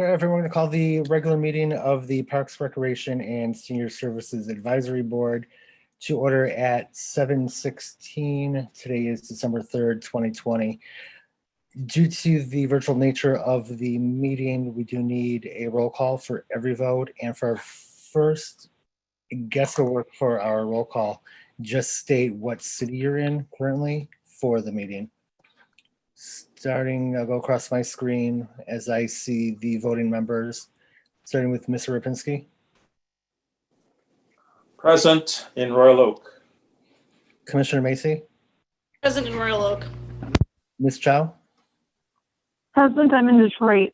Okay, everyone, to call the regular meeting of the Parks, Recreation, and Senior Services Advisory Board to order at 7:16. Today is December 3rd, 2020. Due to the virtual nature of the meeting, we do need a roll call for every vote. And for our first guest to work for our roll call, just state what city you're in currently for the meeting. I'll go across my screen as I see the voting members, starting with Mr. Rapinski. Present in Royal Oak. Commissioner Macy. Present in Royal Oak. Ms. Chow. Present, I'm in Detroit.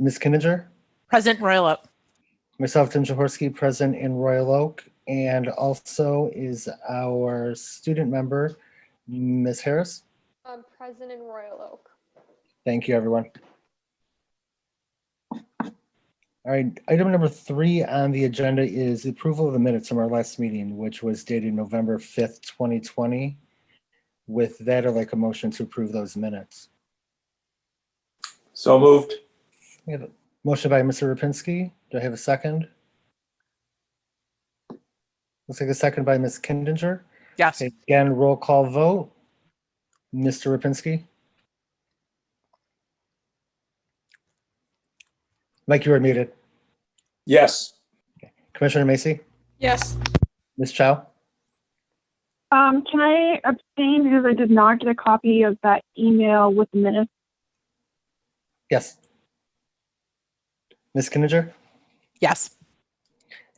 Ms. Kinninger. Present in Royal Oak. Myself, Tim Jaworski, present in Royal Oak. And also is our student member, Ms. Harris. I'm present in Royal Oak. Thank you, everyone. All right, item number 3 on the agenda is approval of the minutes from our last meeting, which was dated November 5th, 2020. With that, I'd like a motion to approve those minutes. So moved. We have a motion by Mr. Rapinski. Do I have a second? Looks like a second by Ms. Kinninger. Yes. Okay, again, roll call vote. Mr. Rapinski? Mike, you are muted. Yes. Commissioner Macy? Yes. Ms. Chow? Can I abstain because I did not get a copy of that email with the minutes? Yes. Ms. Kinninger? Yes.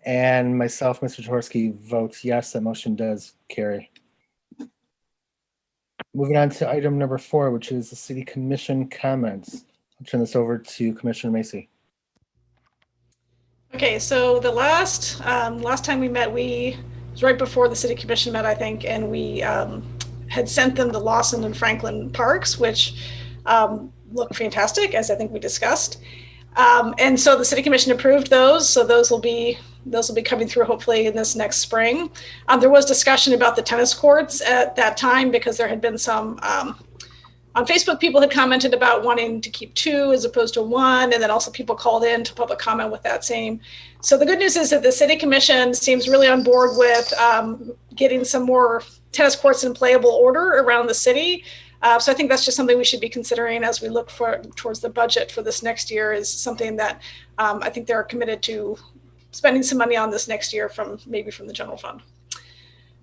And myself, Mr. Jaworski, votes yes. That motion does carry. Moving on to item number 4, which is the City Commission comments. I'll turn this over to Commissioner Macy. Okay, so the last time we met, it was right before the City Commission met, I think, and we had sent them the Lawson and Franklin parks, which look fantastic, as I think we discussed. And so the City Commission approved those, so those will be coming through hopefully in this next spring. There was discussion about the tennis courts at that time because there had been some, on Facebook, people had commented about wanting to keep 2 as opposed to 1, and then also people called in to public comment with that same. So the good news is that the City Commission seems really on board with getting some more tennis courts in playable order around the city. So I think that's just something we should be considering as we look towards the budget for this next year, is something that I think they're committed to spending some money on this next year maybe from the general fund.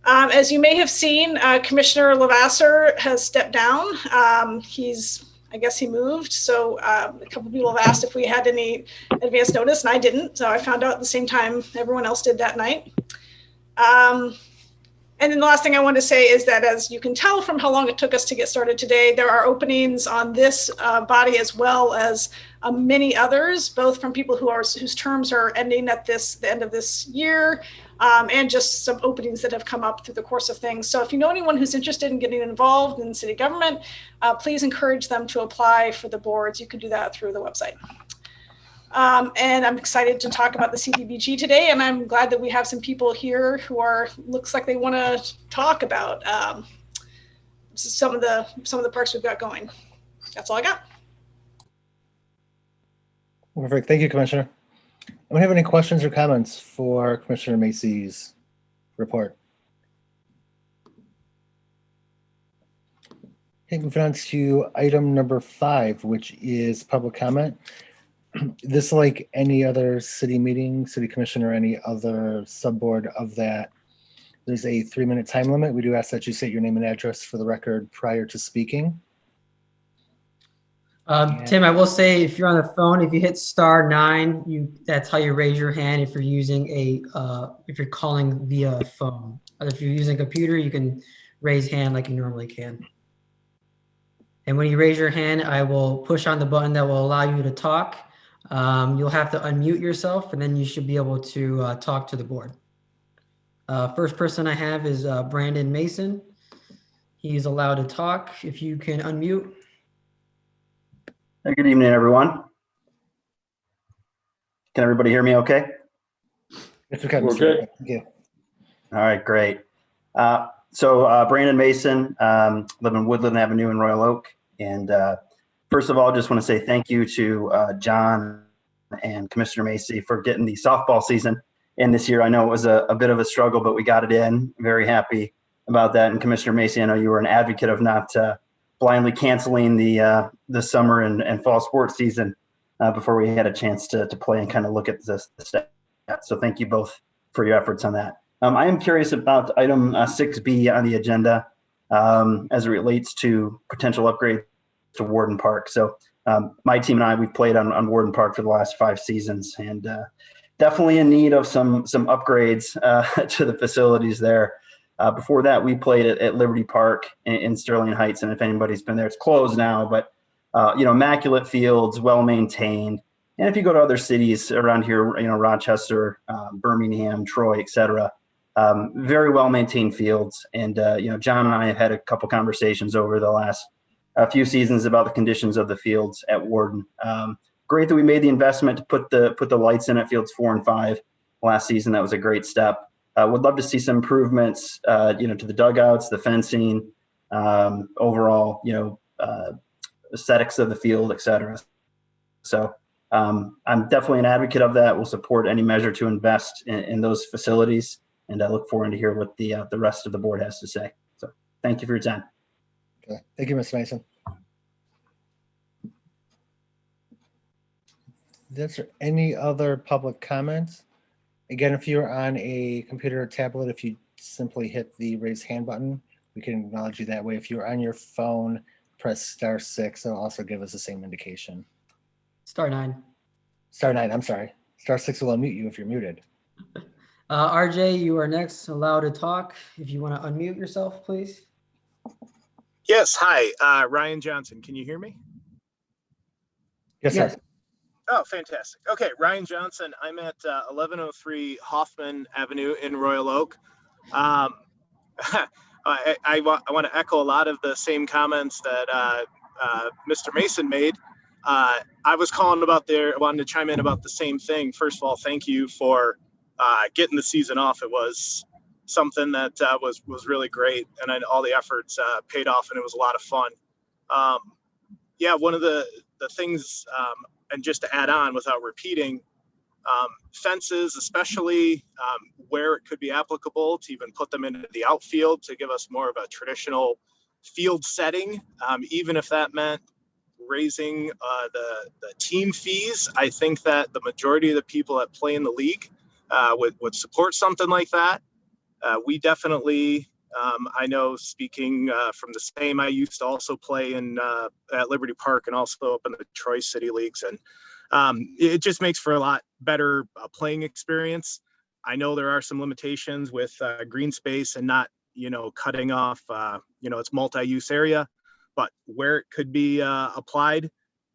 As you may have seen, Commissioner Lavasser has stepped down. I guess he moved. So a couple of people have asked if we had any advance notice, and I didn't. So I found out at the same time everyone else did that night. And then the last thing I want to say is that, as you can tell from how long it took us to get started today, there are openings on this body as well as many others, both from people whose terms are ending at the end of this year, and just some openings that have come up through the course of things. So if you know anyone who's interested in getting involved in city government, please encourage them to apply for the boards. You can do that through the website. And I'm excited to talk about the CDBG today, and I'm glad that we have some people here who looks like they want to talk about some of the parks we've got going. That's all I got. Perfect. Thank you, Commissioner. Do we have any questions or comments for Commissioner Macy's report? Okay, moving on to item number 5, which is public comment. This, like any other city meeting, city commission, or any other subboard of that, there's a 3-minute time limit. We do ask that you state your name and address for the record prior to speaking. Tim, I will say, if you're on the phone, if you hit *9, that's how you raise your hand if you're using if you're calling via phone. If you're using a computer, you can raise hand like you normally can. And when you raise your hand, I will push on the button that will allow you to talk. You'll have to unmute yourself, and then you should be able to talk to the board. First person I have is Brandon Mason. He's allowed to talk. If you can unmute. Good evening, everyone. Can everybody hear me okay? Yes, we can. We're good. Thank you. All right, great. So Brandon Mason, live in Woodland Avenue in Royal Oak, and First of all, I just want to say thank you to John and Commissioner Macy for getting the softball season in this year. I know it was a bit of a struggle, but we got it in. Very happy about that. And Commissioner Macy, I know you were an advocate of not blindly canceling the summer and fall sports season before we had a chance to play and kind of look at the stats. So thank you both for your efforts on that. I am curious about item 6B on the agenda as it relates to potential upgrades to Warden Park. So my team and I, we've played on Warden Park for the last 5 seasons, and definitely in need of some upgrades to the facilities there. Before that, we played at Liberty Park in Sterling Heights, and if anybody's been there, it's closed now, but immaculate fields, well-maintained. And if you go to other cities around here, Rochester, Birmingham, Troy, et cetera, very well-maintained fields. And, John and I have had a couple conversations over the last few seasons about the conditions of the fields at Warden. Great that we made the investment to put the lights in at fields 4 and 5 last season. That was a great step. Would love to see some improvements, to the dugouts, the fencing, overall, aesthetics of the field, et cetera. So I'm definitely an advocate of that. We'll support any measure to invest in those facilities, and I look forward to hear what the rest of the board has to say. So thank you for your time. Okay. Thank you, Mr. Mason. Is there any other public comments? Again, if you're on a computer or tablet, if you simply hit the raise hand button, we can acknowledge you that way. If you're on your phone, press *6. It'll also give us the same indication. *9. *9, I'm sorry. *6 will unmute you if you're muted. RJ, you are next allowed to talk. If you want to unmute yourself, please. Yes, hi, Ryan Johnson. Can you hear me? Yes, Yes. sir. Oh, fantastic. Okay, Ryan Johnson. I'm at 1103 Hoffman Avenue in Royal Oak. I want to echo a lot of the same comments that Mr. Mason made. I was wanted to chime in about the same thing. First of all, thank you for getting the season off. It was something that was really great, and all the efforts paid off, and it was a lot of fun. One of the things, and just to add on without repeating, fences, especially where it could be applicable, to even put them into the outfield to give us more of a traditional field setting, even if that meant raising the team fees. I think that the majority of the people that play in the league would support something like that. We definitely, I know, speaking from the same, I used to also play at Liberty Park and also up in the Troy City Leagues, and it just makes for a lot better playing experience. I know there are some limitations with green space and not, cutting off, its multi-use area, but where it could be applied,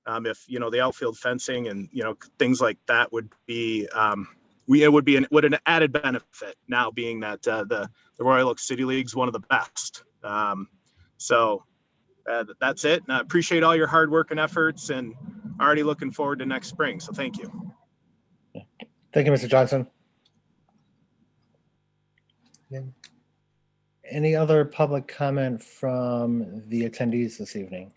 if, the outfield fencing and, things like that would be, it would be an added benefit now, being that the Royal Oak City League is one of the best. So that's it. And I appreciate all your hard work and efforts, and already looking forward to next spring. So thank you. Thank you, Mr. Johnson. Any other public comment from the attendees this evening?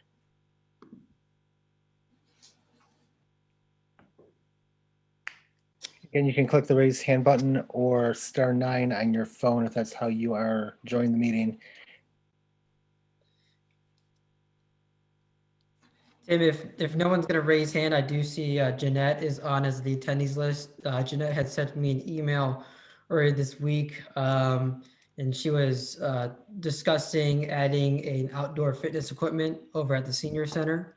Again, you can click the raise hand button or *9 on your phone if that's how you are joining the meeting. Tim, if no one's going to raise hand, I do see Jeanette is on as the attendees list. Jeanette had sent me an email earlier this week, and she was discussing adding an outdoor fitness equipment over at the senior center.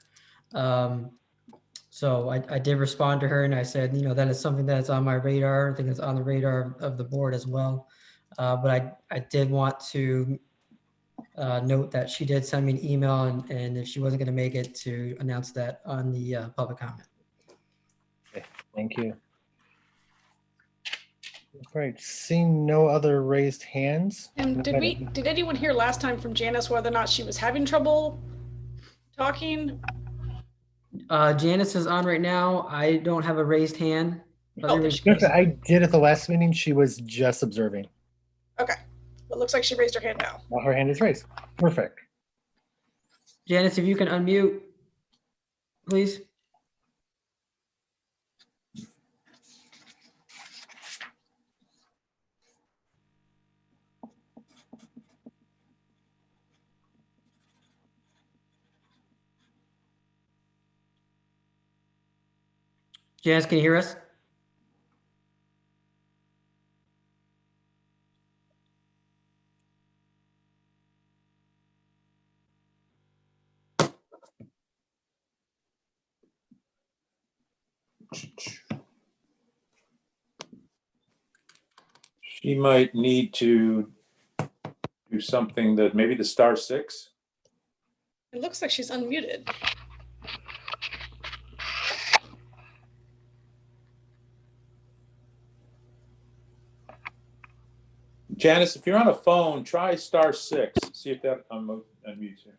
So I did respond to her, and I said, that is something that's on my radar. I think it's on the radar of the board as well. But I did want to note that she did send me an email, and if she wasn't going to make it, to announce that on the public comment. Okay, thank you. All right, seeing no other raised hands. And did anyone hear last time from Janice whether or not she was having trouble talking? Janice is on right now. I don't have a raised hand. Oh, there she goes. I did at the last meeting. She was just observing. Okay. Well, it looks like she raised her hand now. Well, her hand is raised. Perfect. Janice, if you can unmute. please. Janice, can you hear us? She might need to do something that maybe the *6. It looks like she's unmuted. Janice, if you're on a phone, try *6. See if that unmutes you.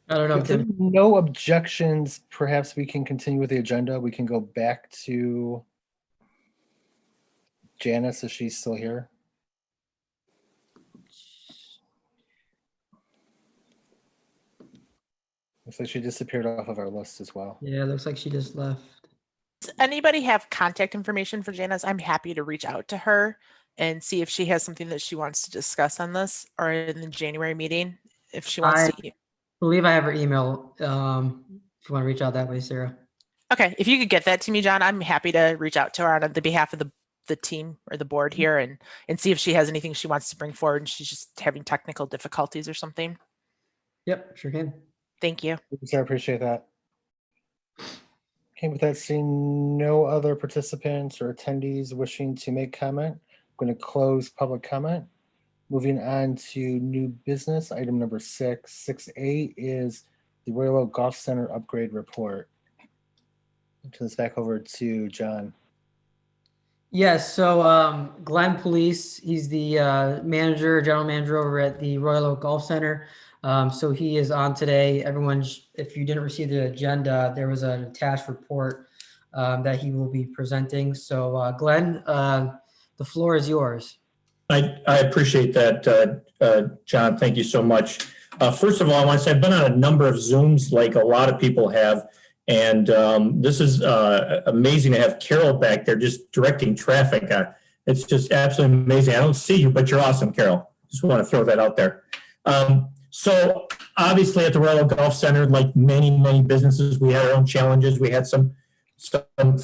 I don't know, If there are Tim. no objections, perhaps we can continue with the agenda. We can go back to Janice, if she's still here. Looks like she disappeared off of our list as well. Yeah, it looks like she just left. Does anybody have contact information for Janice? I'm happy to reach out to her and see if she has something that she wants to discuss on this or in the January meeting. If she wants to. I believe I have her email. If you want to reach out that way, Sarah. Okay, if you could get that to me, John, I'm happy to reach out to her on the behalf of the team or the board here and see if she has anything she wants to bring forward and she's just having technical difficulties or something. Yep, sure can. Thank you. I appreciate that. Okay, with that, seeing no other participants or attendees wishing to make comment, I'm going to close public comment. Moving on to new business, item number 6. 6A is the Royal Oak Golf Center upgrade report. I'll turn this back over to John. Yes, so Glenn Police, he's the general manager over at the Royal Oak Golf Center. So he is on today. Everyone, if you didn't receive the agenda, there was an attached report that he will be presenting. So Glenn, the floor is yours. I appreciate that, John. Thank you so much. First of all, I want to say I've been on a number of Zooms like a lot of people have. And this is amazing to have Carol back there just directing traffic. It's just absolutely amazing. I don't see you, but you're awesome, Carol. Just want to throw that out there. So obviously at the Royal Golf Center, like many, many businesses, we had our own challenges. We had some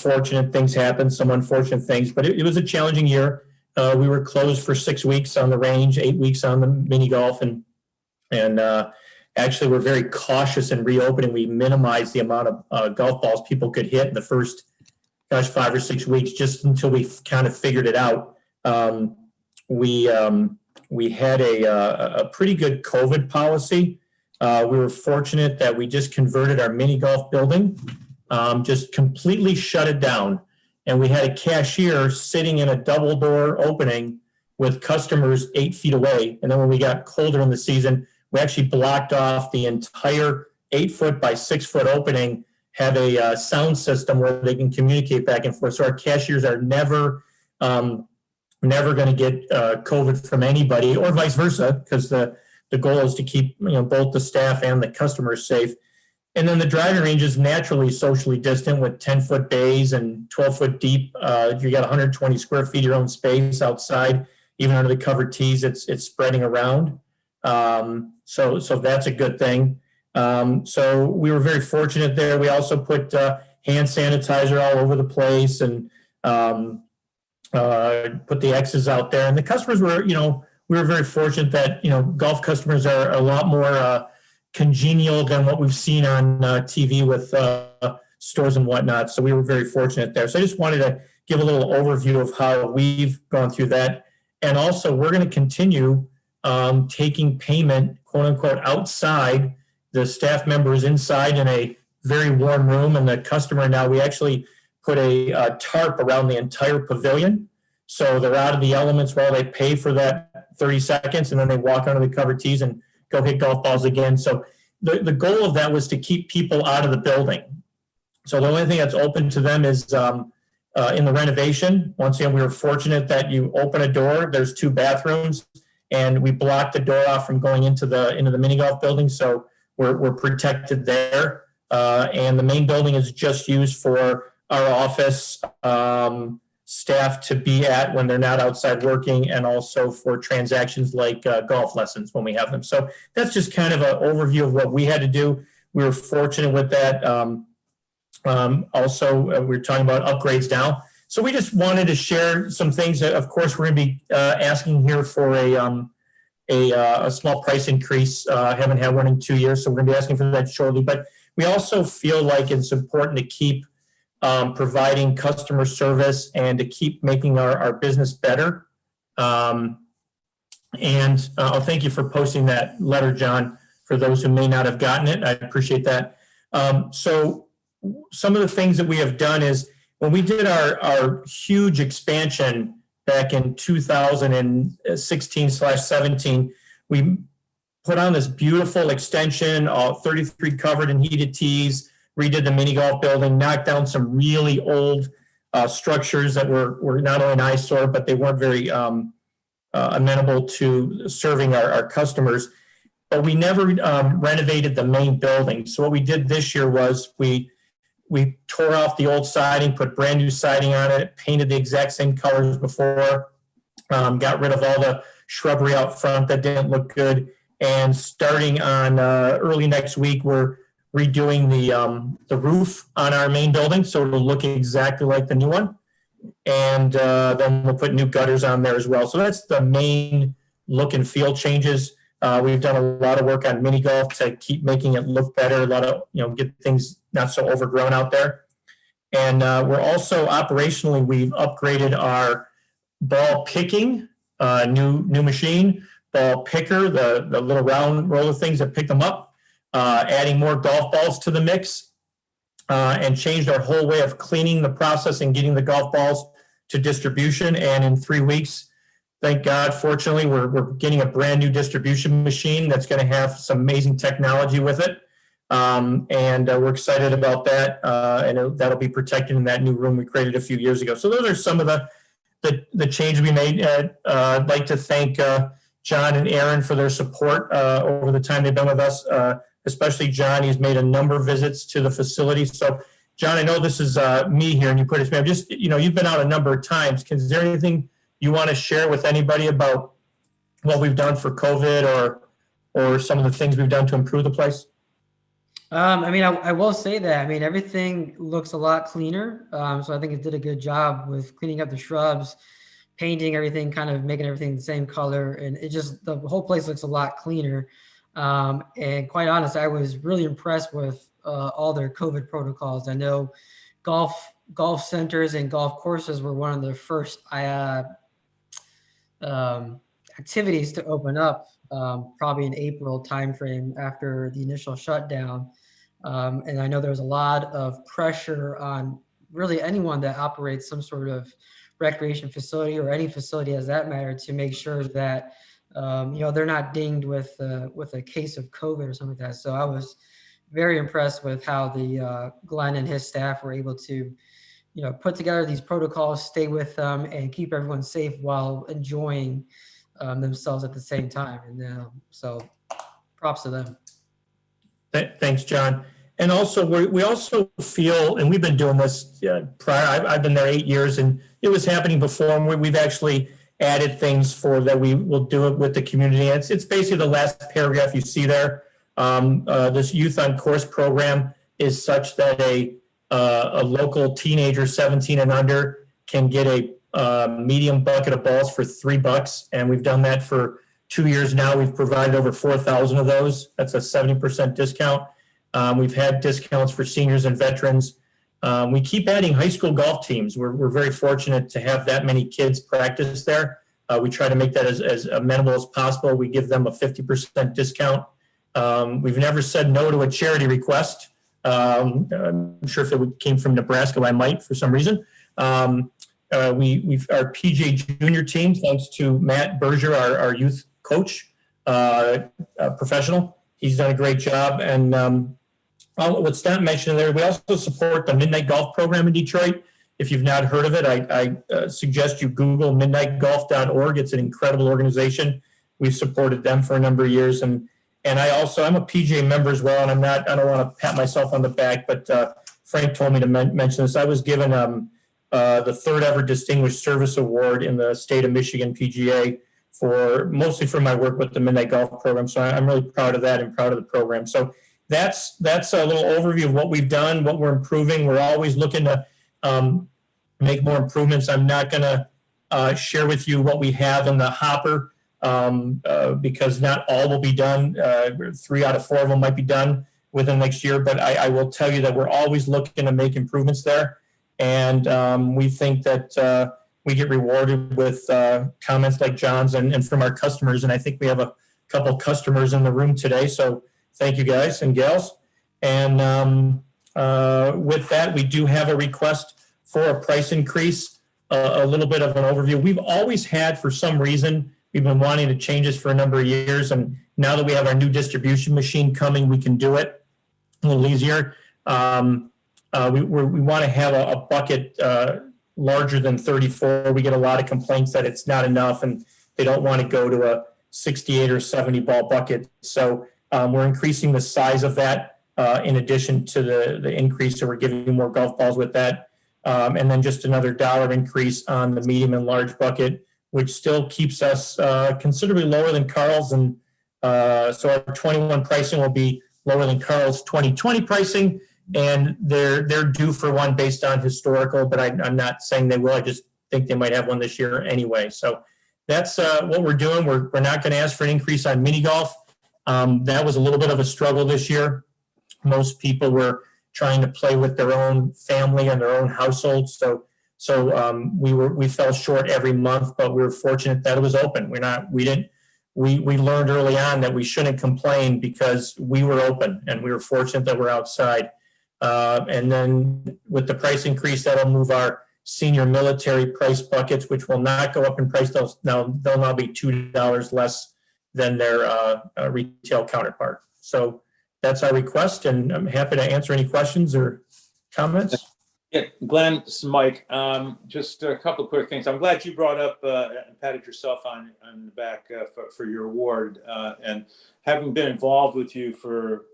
fortunate things happen, some unfortunate things, but it was a challenging year. We were closed for 6 weeks on the range, 8 weeks on the mini golf, and actually we're very cautious in reopening. We minimized the amount of golf balls people could hit in the first, 5 or 6 weeks, just until we kind of figured it out. We had a pretty good COVID policy. We were fortunate that we just converted our mini golf building, just completely shut it down. And we had a cashier sitting in a double door opening with customers 8 feet away. And then when we got colder in the season, we actually blocked off the entire 8 foot by 6 foot opening, have a sound system where they can communicate back and forth. So our cashiers are never going to get COVID from anybody, or vice versa, because the goal is to keep both the staff and the customers safe. And then the driving range is naturally socially distant with 10-foot bays and 12-foot deep. You got 120 square feet of your own space outside, even under the covered tees. It's spreading around. So that's a good thing. So we were very fortunate there. We also put hand sanitizer all over the place and put the X's out there. And the customers were, we were very fortunate that, golf customers are a lot more congenial than what we've seen on TV with stores and whatnot. So we were very fortunate there. So I just wanted to give a little overview of how we've gone through that. And also we're going to continue taking payment, quote unquote, outside. The staff members inside in a very warm room, and the customer now, we actually put a tarp around the entire pavilion. So they're out of the elements while they pay for that 30 seconds, and then they walk onto the covered tees and go hit golf balls again. So the goal of that was to keep people out of the building. So the only thing that's open to them is in the renovation. Once again, we were fortunate that you open a door, there's 2 bathrooms, and we blocked the door off from going into the mini golf building. So we're protected there. And the main building is just used for our office staff to be at when they're not outside working, and also for transactions like golf lessons when we have them. So that's just kind of an overview of what we had to do. We were fortunate with that. Also, we're talking about upgrades now. So we just wanted to share some things. Of course, we're going to be asking here for a small price increase. Haven't had one in 2 years, so we're going to be asking for that shortly. But we also feel like it's important to keep providing customer service and to keep making our business better. And I'll thank you for posting that letter, John, for those who may not have gotten it. I appreciate that. So some of the things that we have done is when we did our huge expansion back in 2016/17, we put on this beautiful extension, 33 covered and heated tees, redid the mini golf building, knocked down some really old structures that were not only an eyesore, but they weren't very amenable to serving our customers. But we never renovated the main building. So what we did this year was we tore off the old siding, put brand new siding on it, painted the exact same colors before, got rid of all the shrubbery out front that didn't look good. And starting on early next week, we're redoing the roof on our main building, so it'll look exactly like the new one. And then we'll put new gutters on there as well. So that's the main look and feel changes. We've done a lot of work on mini golf to keep making it look better. A lot of, get things not so overgrown out there. And we're also operationally, we've upgraded our ball picking, new machine, ball picker, the little round roller things that pick them up, adding more golf balls to the mix, and changed our whole way of cleaning the process and getting the golf balls to distribution. And in 3 weeks, thank God, fortunately, we're getting a brand new distribution machine that's going to have some amazing technology with it. And we're excited about that. And that'll be protected in that new room we created a few years ago. So those are some of the changes we made. I'd like to thank John and Aaron for their support over the time they've been with us, especially John. He's made a number of visits to the facility. So, John, I know this is me here, and you put his name. Just, you've been out a number of times. Is there anything you want to share with anybody about what we've done for COVID or some of the things we've done to improve the place? I will say that, everything looks a lot cleaner. So I think it did a good job with cleaning up the shrubs, painting everything, kind of making everything the same color. And the whole place looks a lot cleaner. And quite honest, I was really impressed with all their COVID protocols. I know golf centers and golf courses were one of the first activities to open up, probably in April timeframe after the initial shutdown. And I know there was a lot of pressure on really anyone that operates some sort of recreation facility or any facility as that matter to make sure that they're not dinged with a case of COVID or something like that. So I was very impressed with how the Glenn and his staff were able to put together these protocols, stay with them, and keep everyone safe while enjoying themselves at the same time. And so props to them. Thanks, John. And also, we also feel, and we've been doing this prior, I've been there 8 years, and it was happening before, and we've actually added things for that we will do it with the community. It's basically the last paragraph you see there. This Youth on Course program is such that a local teenager, 17 and under, can get a medium bucket of balls for $3, and we've done that for 2 years now. We've provided over 4,000 of those. That's a 70% discount. We've had discounts for seniors and veterans. We keep adding high school golf teams. We're very fortunate to have that many kids practice there. We try to make that as amenable as possible. We give them a 50% discount. We've never said no to a charity request. I'm sure if it came from Nebraska, I might for some reason. We've our PGA junior team, thanks to Matt Berger, our youth coach, professional. He's done a great job. And what's not mentioned there, we also support the Midnight Golf program in Detroit. If you've not heard of it, I suggest you Google midnightgolf.org. It's an incredible organization. We've supported them for a number of years. And I'm a PGA member as well, and I don't want to pat myself on the back, but Frank told me to mention this. I was given the third ever Distinguished Service Award in the state of Michigan PGA mostly for my work with the Midnight Golf program. So I'm really proud of that and proud of the program. So that's a little overview of what we've done, what we're improving. We're always looking to make more improvements. I'm not going to share with you what we have in the hopper because not all will be done. 3 out of 4 of them might be done within next year, but I will tell you that we're always looking to make improvements there. And we think that we get rewarded with comments like John's and from our customers. And I think we have a couple of customers in the room today. So thank you guys and gals. And with that, we do have a request for a price increase, a little bit of an overview. We've always had, for some reason, we've been wanting to change this for a number of years. And now that we have our new distribution machine coming, we can do it a little easier. We want to have a bucket larger than 34. We get a lot of complaints that it's not enough and they don't want to go to a 68 or 70 ball bucket. So we're increasing the size of that in addition to the increase. So we're giving more golf balls with that. And then just another $1 increase on the medium and large bucket, which still keeps us considerably lower than Carl's. And so our 21 pricing will be lower than Carl's 2020 pricing. And they're due for one based on historical, but I'm not saying they will. I just think they might have one this year anyway. So that's what we're doing. We're not going to ask for an increase on mini golf. That was a little bit of a struggle this year. Most people were trying to play with their own family and their own household. So we fell short every month, but we were fortunate that it was open. We learned early on that we shouldn't complain because we were open and we were fortunate that we're outside. And then with the price increase, that'll move our senior military price buckets, which will not go up in price. They'll now be $2 less than their retail counterpart. So that's our request, and I'm happy to answer any questions or comments. Yeah, Glenn, this is Mike. Just a couple of quick things. I'm glad you brought up and patted yourself on the back for your award. And having been involved with you for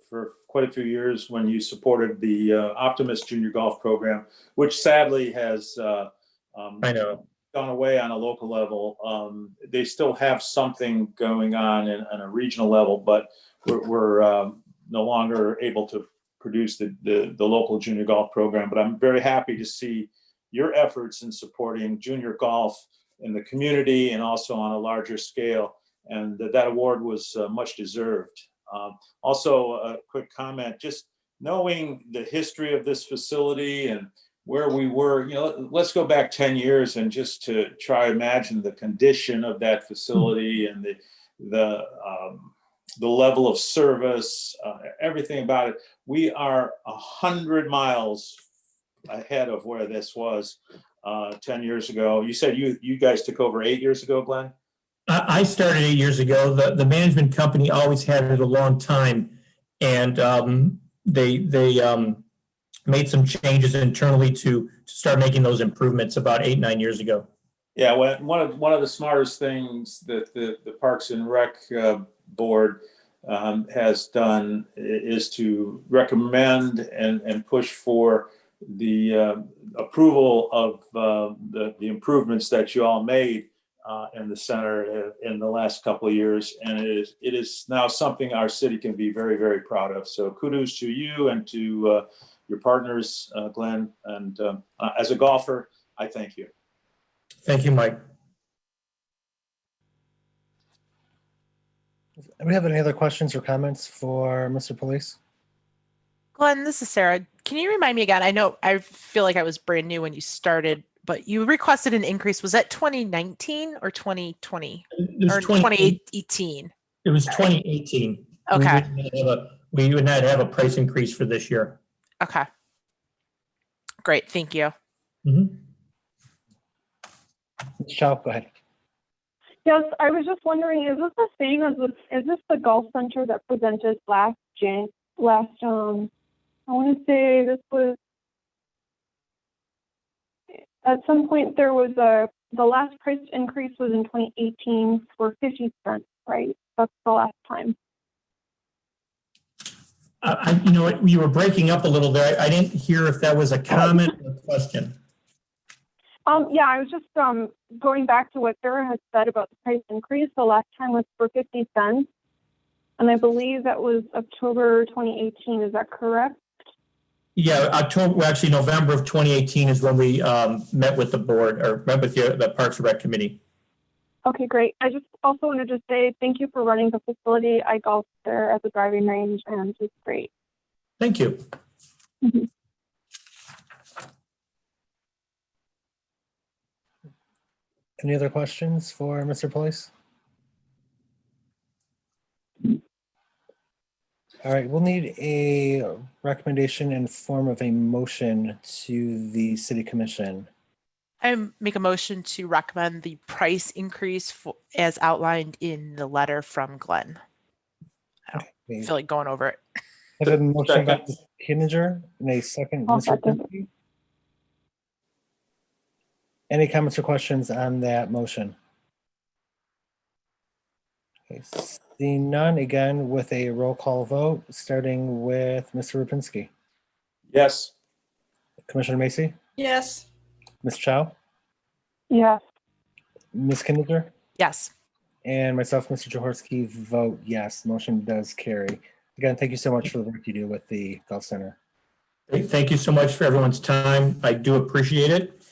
quite a few years when you supported the Optimist Junior Golf Program, which sadly has I know. gone away on a local level. They still have something going on a regional level, but we're no longer able to produce the local junior golf program. But I'm very happy to see your efforts in supporting junior golf in the community and also on a larger scale. And that award was much deserved. Also, a quick comment, just knowing the history of this facility and where we were, let's go back 10 years and just to try to imagine the condition of that facility and the level of service, everything about it. We are 100 miles ahead of where this was 10 years ago. You said you guys took over 8 years ago, Glenn? I started 8 years ago. The management company always had it a long time, and they made some changes internally to start making those improvements about 8-9 years ago. Yeah, well, one of the smartest things that the Parks and Rec board has done is to recommend and push for the approval of the improvements that you all made in the center in the last couple of years, and it is now something our city can be very, very proud of. So kudos to you and to your partners, Glenn, and as a golfer, I thank you. Thank you, Mike. Do we have any other questions or comments for Mr. Police? Glenn, this is Sarah. Can you remind me again? I know I feel like I was brand new when you started, but you requested an increase. Was that 2019 or 2020 or 2018? It was 2018. Okay. We would not have a price increase for this year. Okay. Great. Thank you. Mm-hmm. Chow, go ahead. Yes, I was just wondering, is this the same as is this the golf center that presented last I want to say this was, at some point there was the last price increase was in 2018 for 50 cents, right? That's the last time. You know what, you were breaking up a little there. I didn't hear if that was a comment or a question. Yeah, I was just going back to what Sarah had said about the price increase. The last time was for 50 cents. And I believe that was October 2018. Is that correct? Yeah, October, well, actually November of 2018 is when we met with the board, or met with the Parks and Rec Committee. Okay, great. I just also wanted to say thank you for running the facility. I golfed there at the driving range and it's great. Thank you. Mhm. Any other questions for Mr. Police? All right, we'll need a recommendation in form of a motion to the city commission. I make a motion to recommend the price increase as outlined in the letter from Glenn. I don't feel like going over it. I have a motion by Second. Ms. Kinninger and a second, I'll Mr. second. Rapinski. Any comments or questions on that motion? Okay, seeing none, again with a roll call vote, starting with Mr. Rapinski. Yes. Commissioner Macy, Yes. Ms. Chow, Yes. Ms. Kinninger, Yes. and myself, Mr. Jaworski, vote yes. Motion does carry. Again, thank you so much for the work you do with the Golf Center. Thank you so much for everyone's time. I do appreciate it.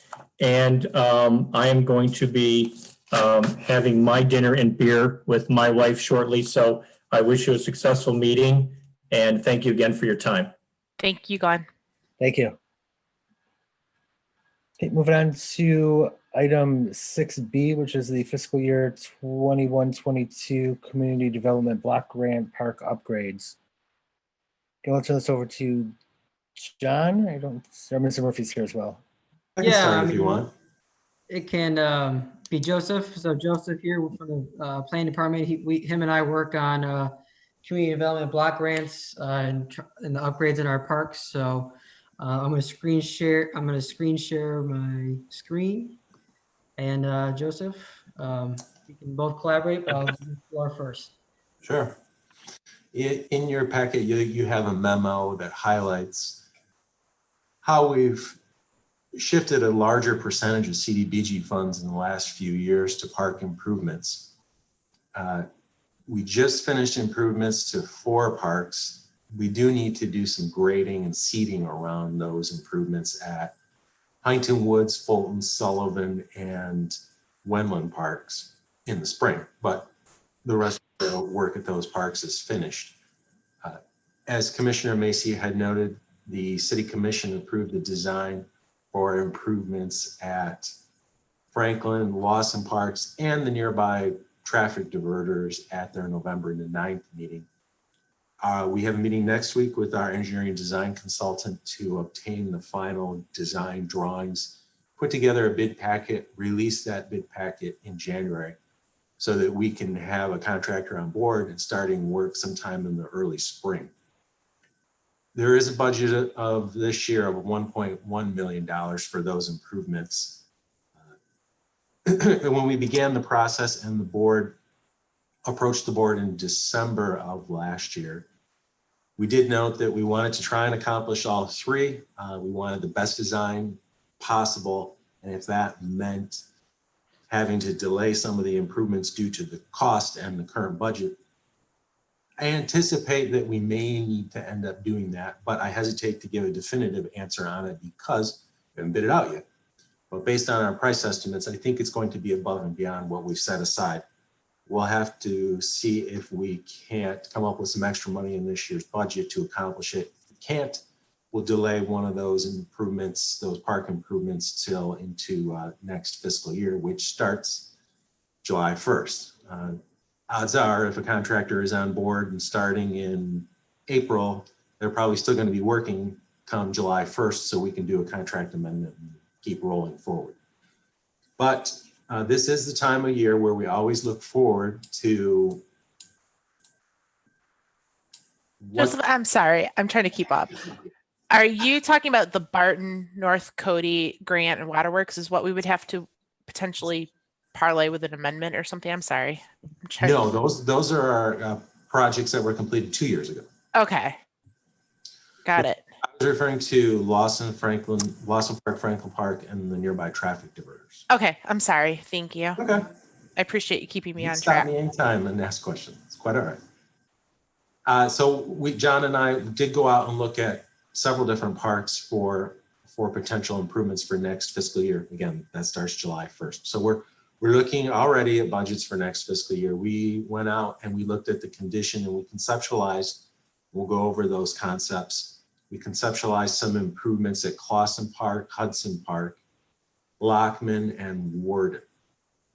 And I am going to be having my dinner and beer with my wife shortly. So I wish you a successful meeting and thank you again for your time. Thank you, Glenn. Thank you. Okay, moving on to item 6B, which is the fiscal year 21-22 Community Development Block Grant Park Upgrades. Okay, I'll turn this over to John. I don't, or Mr. Murphy's here as well. I can Yeah, start I if you mean, want. It can be Joseph. So Joseph here from the planning department. Him and I work on community development block grants and the upgrades in our parks. So I'm going to screen share. I'm going to screen share my screen. And Joseph, we can both collaborate, but I'll give the floor first. Sure. In your packet, you have a memo that highlights how we've shifted a larger percentage of CDBG funds in the last few years to park improvements. We just finished improvements to 4 parks. We do need to do some grading and seeding around those improvements at Huntington Woods, Fulton, Sullivan, and Wendland parks in the spring, but the rest of the work at those parks is finished. As Commissioner Macy had noted, the City Commission approved the design for improvements at Franklin, Lawson Parks, and the nearby traffic diverters at their November the 9th meeting. We have a meeting next week with our engineering design consultant to obtain the final design drawings, put together a bid packet, release that bid packet in January so that we can have a contractor on board and starting work sometime in the early spring. There is a budget of this year of $1.1 million for those improvements. When we began the process and the board approached the board in December of last year, we did note that we wanted to try and accomplish all 3. We wanted the best design possible, and if that meant having to delay some of the improvements due to the cost and the current budget, I anticipate that we may need to end up doing that, but I hesitate to give a definitive answer on it because we haven't bid it out yet. But based on our price estimates, I think it's going to be above and beyond what we've set aside. We'll have to see if we can't come up with some extra money in this year's budget to accomplish it. If we can't, we'll delay one of those improvements, those park improvements, till into next fiscal year, which starts July 1st. Odds are, if a contractor is on board and starting in April, they're probably still going to be working come July 1st, so we can do a contract amendment and keep rolling forward. But This is the time of year where we always look forward to Joseph, I'm sorry. I'm trying to keep up. Are you talking about the Barton North Cody grant and waterworks is what we would have to potentially parlay with an amendment or something? I'm sorry. No, those are our projects that were completed 2 years ago. Okay. Got it. I was referring to Lawson Park, Franklin Park, and the nearby traffic diverters. Okay. I'm sorry. Thank you. Okay. I appreciate you keeping me You on stop track. me anytime and ask questions. It's quite all right. So John and I did go out and look at several different parks for potential improvements for next fiscal year. Again, that starts July 1st. So we're looking already at budgets for next fiscal year. We went out and we looked at the condition and we conceptualized. We'll go over those concepts. We conceptualized some improvements at Clausen Park, Hudson Park, Lockman, and Warden.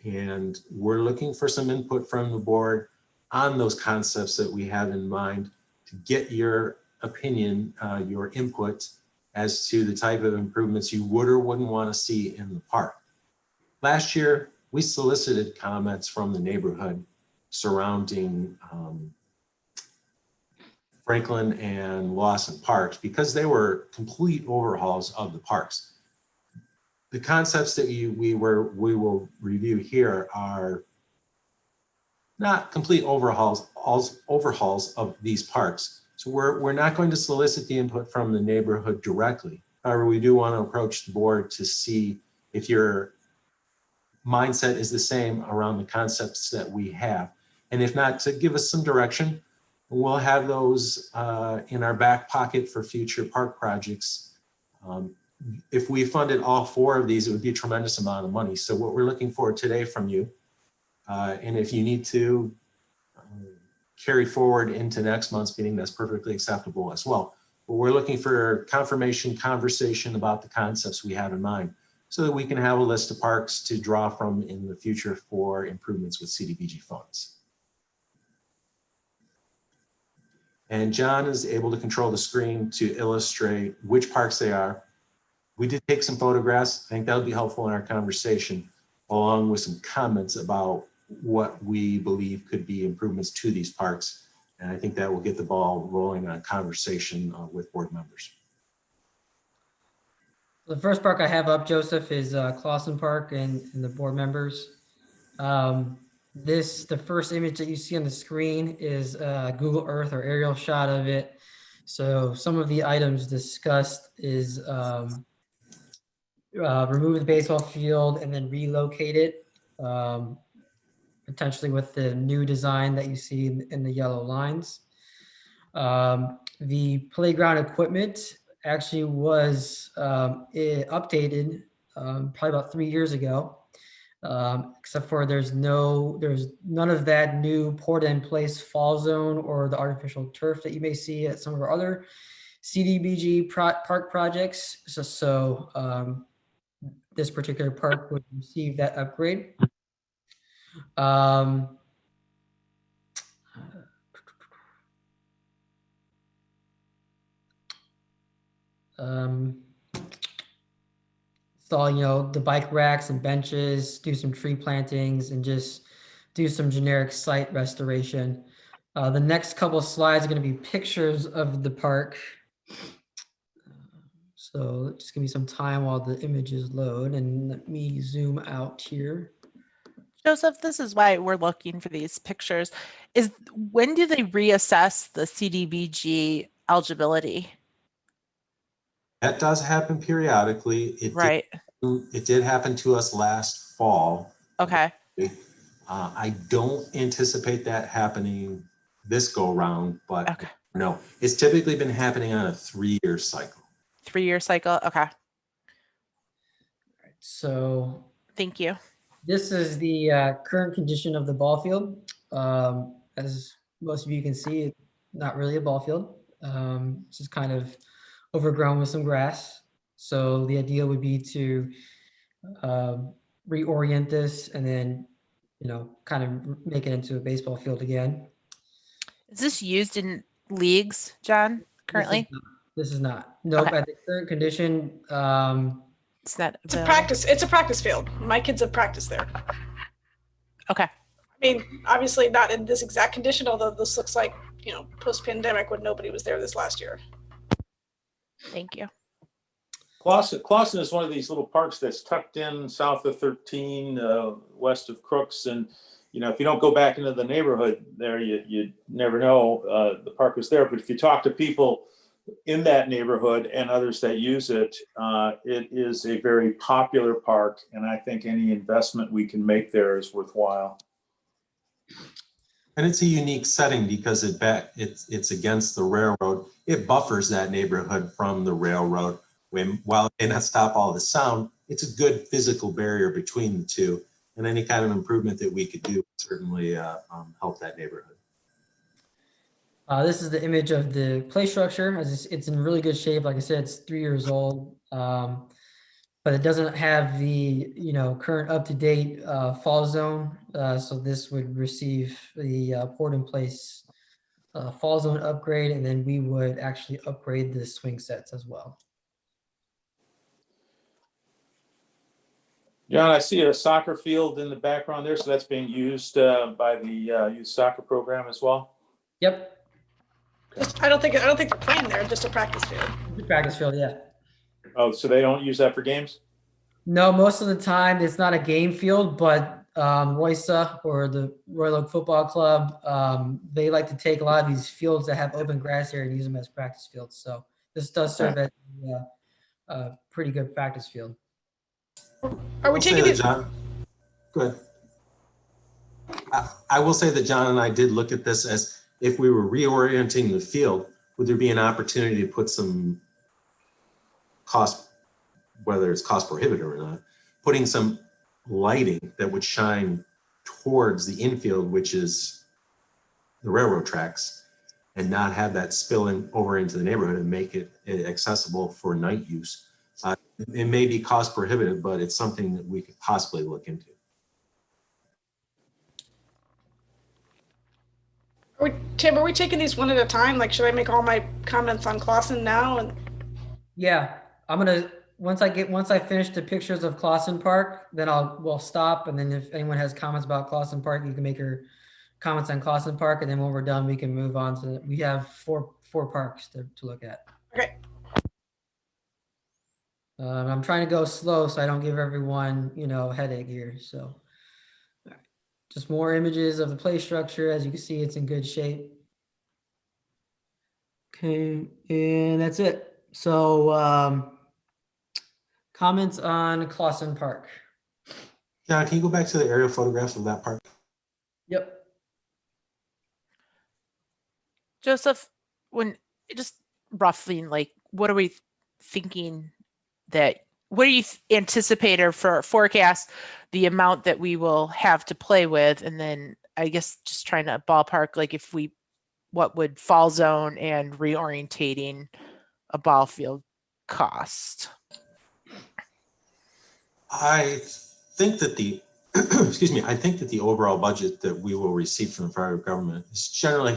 And we're looking for some input from the board on those concepts that we have in mind to get your opinion, your input as to the type of improvements you would or wouldn't want to see in the park. Last year, we solicited comments from the neighborhood surrounding Franklin and Lawson parks because they were complete overhauls of the parks. The concepts that we will review here are not complete overhauls of these parks. So we're not going to solicit the input from the neighborhood directly. However, we do want to approach the board to see if your mindset is the same around the concepts that we have. And if not, to give us some direction. We'll have those in our back pocket for future park projects. If we funded all 4 of these, it would be a tremendous amount of money. So what we're looking for today from you, and if you need to carry forward into next month's meeting, that's perfectly acceptable as well. But we're looking for confirmation, conversation about the concepts we have in mind so that we can have a list of parks to draw from in the future for improvements with CDBG funds. And John is able to control the screen to illustrate which parks they are. We did take some photographs. I think that'll be helpful in our conversation, along with some comments about what we believe could be improvements to these parks. And I think that will get the ball rolling on conversation with board members. The first park I have up, Joseph, is Clausen Park and the board members. The first image that you see on the screen is Google Earth or aerial shot of it. So some of the items discussed is remove the baseball field and then relocate it, potentially with the new design that you see in the yellow lines. The playground equipment actually was updated probably about 3 years ago. Except for there's none of that new port in place fall zone or the artificial turf that you may see at some of our other CDBG park projects. So this particular park would receive that upgrade. Install, the bike racks and benches, do some tree plantings, and just do some generic site restoration. The next couple of slides are going to be pictures of the park. So just give me some time while the images load, and let me zoom out here. Joseph, this is why we're looking for these pictures. When do they reassess the CDBG eligibility? That does happen periodically. It did happen to us last fall. Okay. I don't anticipate that happening this go round, but okay. No, it's typically been happening on a 3-year cycle. 3-year cycle. Okay. So thank you. This is the current condition of the ball field. As most of you can see, not really a ball field. It's just kind of overgrown with some grass. So the idea would be to reorient this and then, kind of make it into a baseball field again. Is this used in leagues, John, currently? This is not. Nope. Okay. At the current condition, It's not It's a available? practice. It's a practice field. My kids have practiced there. Okay. I mean, obviously not in this exact condition, although this looks like, post-pandemic when nobody was there this last year. Thank you. Clawson is one of these little parks that's tucked in south of 13, west of Crooks. And, if you don't go back into the neighborhood there, you never know the park was there. But if you talk to people in that neighborhood and others that use it, it is a very popular park. And I think any investment we can make there is worthwhile. And it's a unique setting because it's against the railroad. It buffers that neighborhood from the railroad. While it may not stop all the sound, it's a good physical barrier between the two. And any kind of improvement that we could do would certainly help that neighborhood. This is the image of the play structure. It's in really good shape. Like I said, it's 3 years old, but it doesn't have the current up-to-date fall zone. So this would receive the port in place fall zone upgrade, and then we would actually upgrade the swing sets as well. John, I see a soccer field in the background there, so that's being used by the youth soccer program as well. Yep. I don't think they're playing there. Just a practice field. The practice field, yeah. Oh, so they don't use that for games? No, most of the time it's not a game field, but Roysa or the Royal Oak Football Club, they like to take a lot of these fields that have open grass area and use them as practice fields. So this does serve as a pretty good practice field. Are we taking it? John? Go ahead. I will say that John and I did look at this as if we were reorienting the field, would there be an opportunity to put some cost, whether it's cost prohibitive or not, putting some lighting that would shine towards the infield, which is the railroad tracks, and not have that spilling over into the neighborhood and make it accessible for night use. It may be cost prohibitive, but it's something that we could possibly look into. Tim, are we taking these one at a time? Like, should I make all my comments on Clawson now? Yeah, I'm gonna once I finish the pictures of Clawson Park, then we'll stop, and then if anyone has comments about Clawson Park, you can make your comments on Clawson Park, and then when we're done, we can move on to. We have four parks to look at. Okay. I'm trying to go slow so I don't give everyone a headache here. So, all right. Just more images of the play structure. As you can see, it's in good shape. Okay, and that's it. So, comments on Clawson Park. John, can you go back to the aerial photographs of that park? Yep. Joseph, when just roughly, like, what are we thinking what do you anticipate or for forecast the amount that we will have to play with? And then I guess just trying to ballpark, like what would fall zone and reorientating a ball field cost? I think that the I think that the overall budget that we will receive from the federal government is generally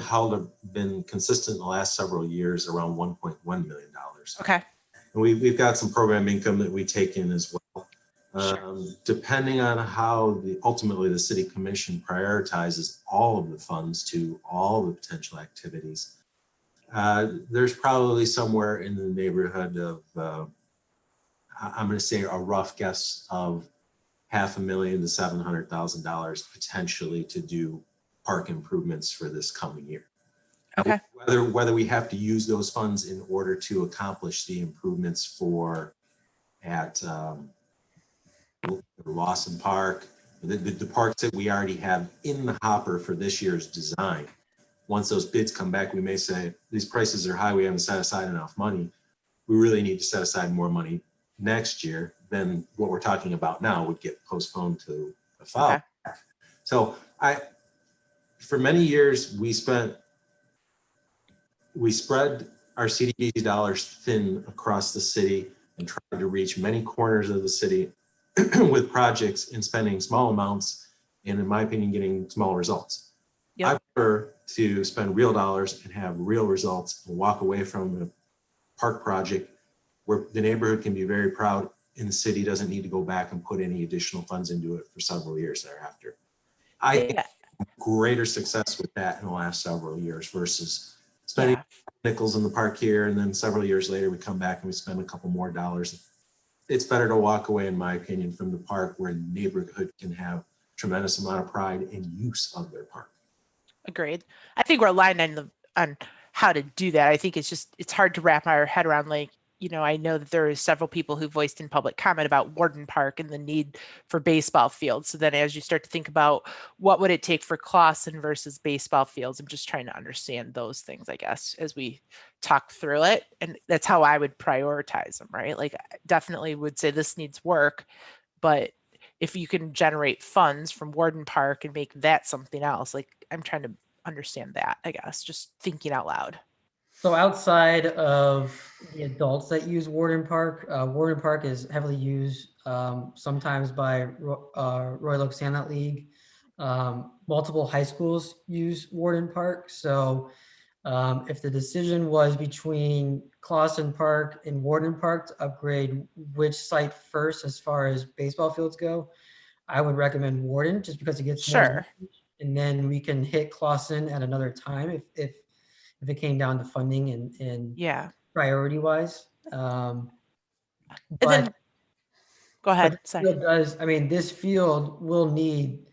been consistent in the last several years, around $1.1 million. Okay. And we've got some program income that we take in as well. Depending on how ultimately the city commission prioritizes all of the funds to all the potential activities, there's probably somewhere in the neighborhood of, I'm going to say a rough guess of $500,000 to $700,000 potentially to do park improvements for this coming year. Okay. Whether we have to use those funds in order to accomplish the improvements at Lawson Park, the parks that we already have in the hopper for this year's design. Once those bids come back, we may say these prices are high. We haven't set aside enough money. We really need to set aside more money next year. Then what we're talking about now would get postponed to the fall. Okay. So for many years, we spread our CDBG dollars thin across the city and tried to reach many corners of the city with projects and spending small amounts and, in my opinion, getting small results. Yep. I prefer to spend real dollars and have real results and walk away from a park project where the neighborhood can be very proud and the city doesn't need to go back and put any additional funds into it for several years thereafter. I think greater success with that in the last several years versus spending nickels in the park here, and then several years later we come back and we spend a couple more dollars. It's better to walk away, in my opinion, from the park where the neighborhood can have tremendous amount of pride and use of their park. Agreed. I think we're aligned on how to do that. I think it's hard to wrap our head around. Like, you know, I know that there are several people who voiced in public comment about Warden Park and the need for baseball fields. So then as you start to think about what would it take for Clausen versus baseball fields, I'm just trying to understand those things, I guess, as we talk through it. And that's how I would prioritize them, right? Like, I definitely would say this needs work, but if you can generate funds from Warden Park and make that something else, like, I'm trying to understand that, I guess, just thinking out loud. So outside of the adults that use Warden Park is heavily used sometimes by Royal Oak Sandlot League. Multiple high schools use Warden Park. So if the decision was between Clausen Park and Warden Park to upgrade which site first as far as baseball fields go, I would recommend Warden just because it gets more, and then we can hit Clausen at another time if it came down to funding and priority wise. And then go ahead. Sorry. I mean, this field will need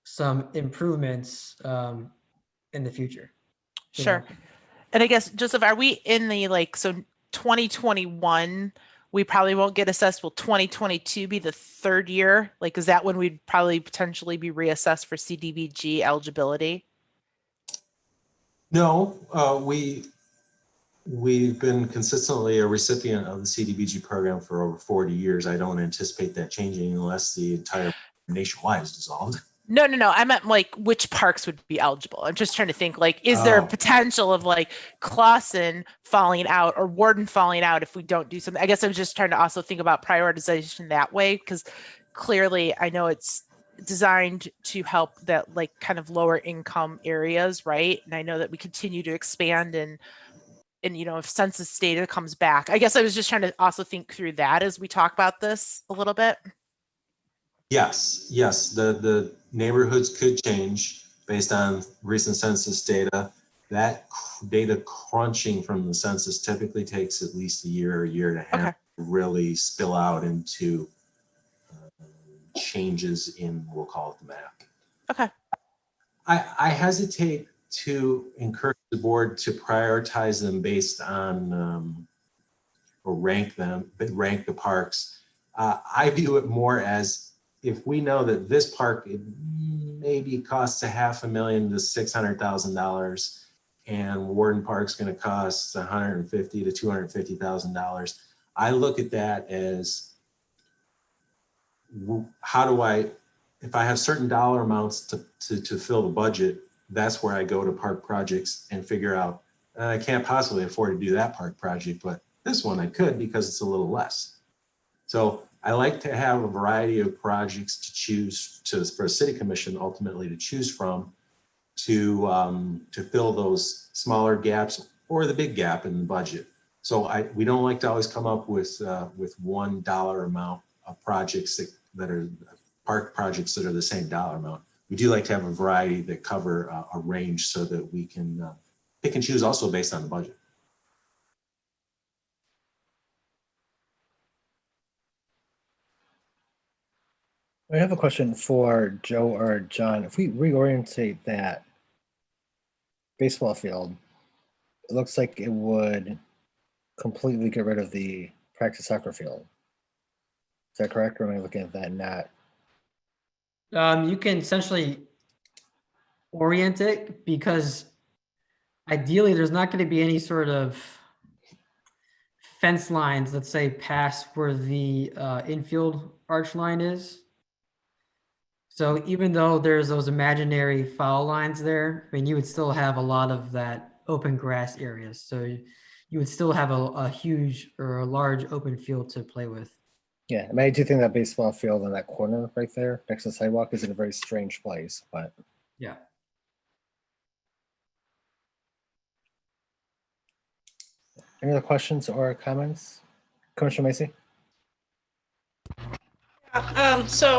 some improvements in the future. Sure. And I guess, Joseph, are we in the, like, so 2021, we probably won't get assessed. Will 2022 be the third year? Like, is that when we'd probably potentially be reassessed for CDBG eligibility? No, we've been consistently a recipient of the CDBG program for over 40 years. I don't anticipate that changing unless the entire nationwide is dissolved. No. I meant, like, which parks would be eligible. I'm just trying to think, like, is there a potential of, like, Clausen falling out or Warden falling out if we don't do something? I guess I was just trying to also think about prioritization that way, because clearly I know it's designed to help that, like, kind of lower income areas, right? And I know that we continue to expand and you know, if census data comes back, I guess I was just trying to also think through that as we talk about this a little bit. Yes, the neighborhoods could change based on recent census data. That data crunching from the census typically takes at least a year and a half to really spill out into changes in, we'll call it, the map. Okay. I hesitate to encourage the board to prioritize them based on or rank the parks. I view it more as, if we know that this park maybe costs $500,000 to $600,000 and Warden Park's going to cost $150,000 to $250,000, I look at that as, how do I, if I have certain dollar amounts to fill the budget, that's where I go to park projects and figure out, I can't possibly afford to do that park project, but this one I could because it's a little less. So I like to have a variety of projects to choose for a city commission ultimately to choose from to fill those smaller gaps or the big gap in the budget. So we don't like to always come up with $1 amount of projects that are park projects that are the same dollar amount. We do like to have a variety that cover a range so that we can pick and choose also based on the budget. I have a question for Joe or John. If we reorientate that baseball field, it looks like it would completely get rid of the practice soccer field. Is that correct, or am I looking at that not? You can essentially orient it, because ideally there's not going to be any sort of fence lines, let's say, past where the infield arch line is. So even though there's those imaginary foul lines there, I mean, you would still have a lot of that open grass areas. So you would still have a huge or a large open field to play with. Yeah, I mean, I do think that baseball field in that corner right there next to the sidewalk is in a very strange place, but yeah. Any other questions or comments? Commissioner Macy? So,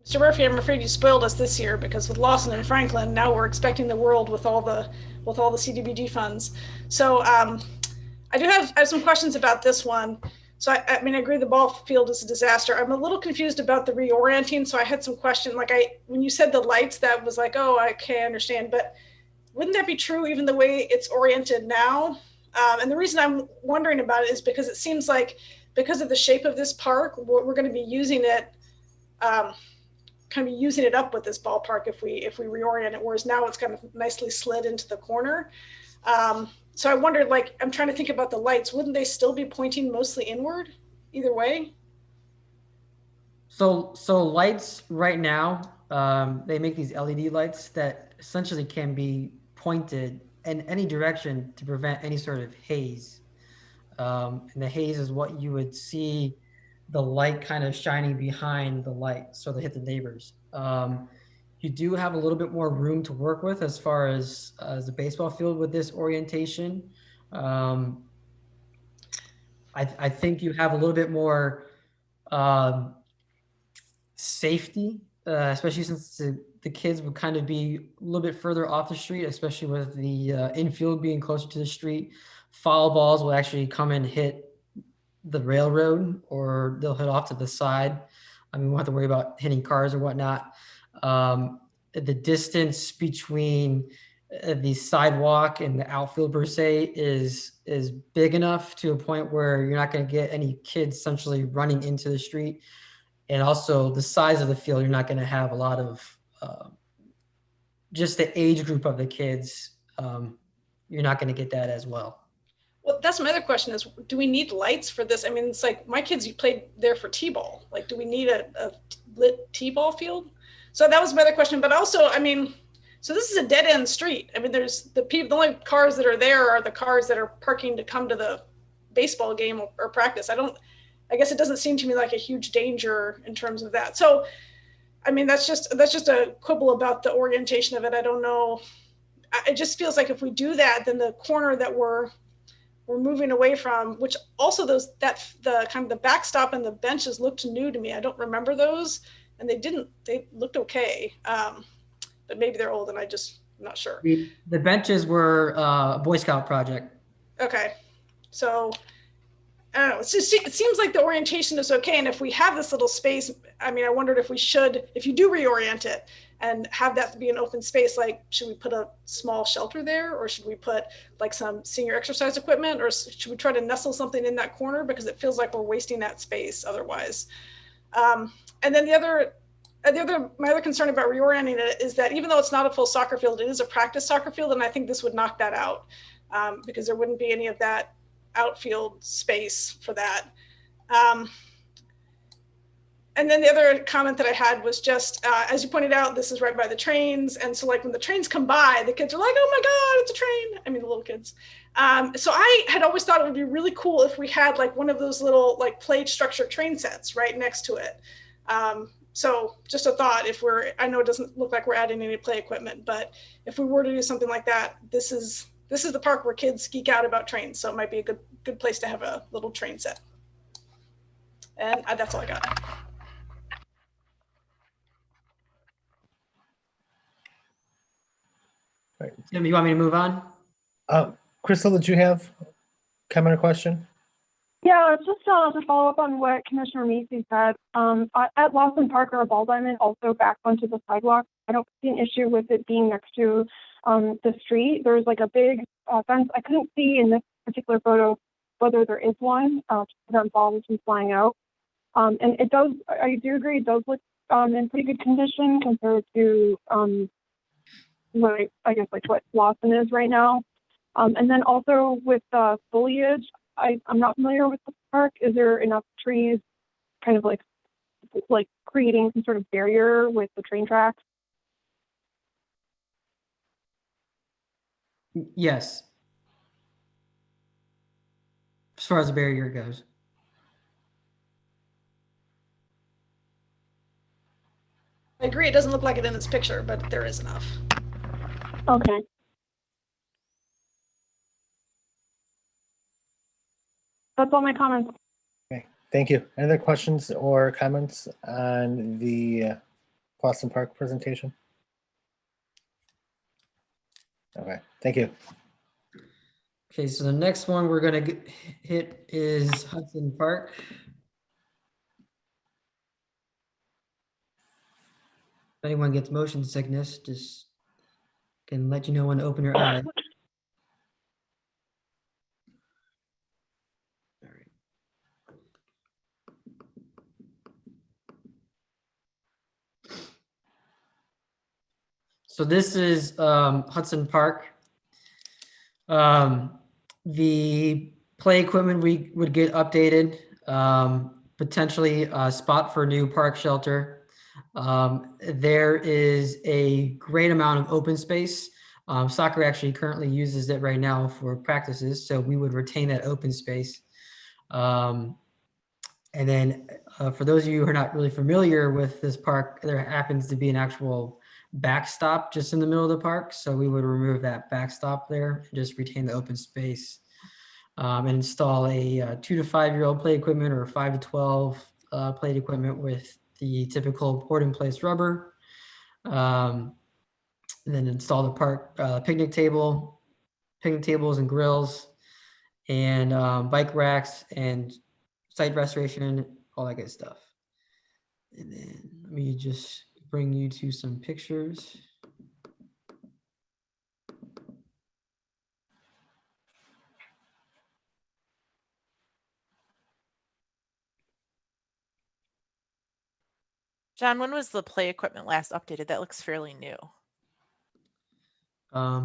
Mr. Murphy, I'm afraid you spoiled us this year because with Lawson and Franklin, now we're expecting the world with all the CDBG funds. So I have some questions about this one. So I mean, I agree the ball field is a disaster. I'm a little confused about the reorienting. So I had some questions. Like when you said the lights, that was like, oh, okay, I understand. But wouldn't that be true even the way it's oriented now? And the reason I'm wondering about it is because it seems like because of the shape of this park, we're going to be using it, kind of using it up with this ballpark if we reorient it, whereas now it's kind of nicely slid into the corner. So I wondered, like, I'm trying to think about the lights. Wouldn't they still be pointing mostly inward either way? So lights right now, they make these LED lights that essentially can be pointed in any direction to prevent any sort of haze. And the haze is what you would see the light kind of shining behind the light, so they hit the neighbors. You do have a little bit more room to work with as far as the baseball field with this orientation. I think you have a little bit more safety, especially since the kids would kind of be a little bit further off the street, especially with the infield being closer to the street. Foul balls will actually come and hit the railroad, or they'll hit off to the side. I mean, we won't have to worry about hitting cars or whatnot. The distance between the sidewalk and the outfield per se is big enough to a point where you're not going to get any kids essentially running into the street. And also the size of the field, you're not going to have a lot of just the age group of the kids. You're not going to get that as well. Well, that's my other question is, do we need lights for this? I mean, it's like my kids, you played there for T-ball. Like, do we need a lit T-ball field? So that was my other question. But also, I mean, so this is a dead end street. I mean, there's the only cars that are there are the cars that are parking to come to the baseball game or practice. I guess it doesn't seem to me like a huge danger in terms of that. So, I mean, that's just a quibble about the orientation of it. I don't know. It just feels like if we do that, then the corner that we're moving away from, which also the kind of the backstop and the benches looked new to me. I don't remember those, and they looked okay. But maybe they're old and I'm not sure. The benches were a Boy Scout project. Okay. So I don't know. It seems like the orientation is okay. And if we have this little space, I mean, I wondered if you do reorient it and have that be an open space, like, should we put a small shelter there, or should we put like some senior exercise equipment, or should we try to nestle something in that corner, because it feels like we're wasting that space otherwise. And then my other concern about reorienting it is that even though it's not a full soccer field, it is a practice soccer field, and I think this would knock that out, because there wouldn't be any of that outfield space for that. And then the other comment that I had was just, as you pointed out, this is right by the trains. And so like when the trains come by, the kids are like, oh my God, it's a train. I mean, the little kids. So I had always thought it would be really cool if we had like one of those little like plate structured train sets right next to it. So just a thought, I know it doesn't look like we're adding any play equipment, but if we were to do something like that, this is the park where kids geek out about trains. So it might be a good place to have a little train set. And that's all I got. Right. Tim, you want me to move on? Crystal, did you have a comment or question? Yeah, just to follow up on what Commissioner Macy said, at Lawson Park, our ball diamond also backs onto the sidewalk. I don't see an issue with it being next to the street. There's like a big fence. I couldn't see in this particular photo whether there is one to prevent balls from flying out. And it does, I do agree, it does look in pretty good condition compared to what Lawson is right now. And then also with foliage, I'm not familiar with the park. Is there enough trees kind of like creating some sort of barrier with the train tracks? Yes. As far as the barrier goes. I agree. It doesn't look like it in this picture, but there is enough. Okay. That's all my comments. Okay, Thank you. Any other questions or comments on the Boston Park presentation? Okay, thank you. Okay, so the next one we're gonna hit is Hudson Park. If anyone gets motion sickness, just can let you know when to open your eyes. All right. So this is Hudson Park. The play equipment we would get updated, potentially a spot for a new park shelter. There is a great amount of open space. Soccer actually currently uses it right now for practices, so we would retain that open space. And then for those of you who are not really familiar with this park, there happens to be an actual backstop just in the middle of the park. So we would remove that backstop there and just retain the open space, and install a 2 to 5 year old play equipment or 5 to 12 play equipment with the typical poured in place rubber. And then install the park picnic tables and grills, and bike racks and site restoration, all that good stuff. And then let me just bring you to some pictures. John, when was the play equipment last updated? That looks fairly new.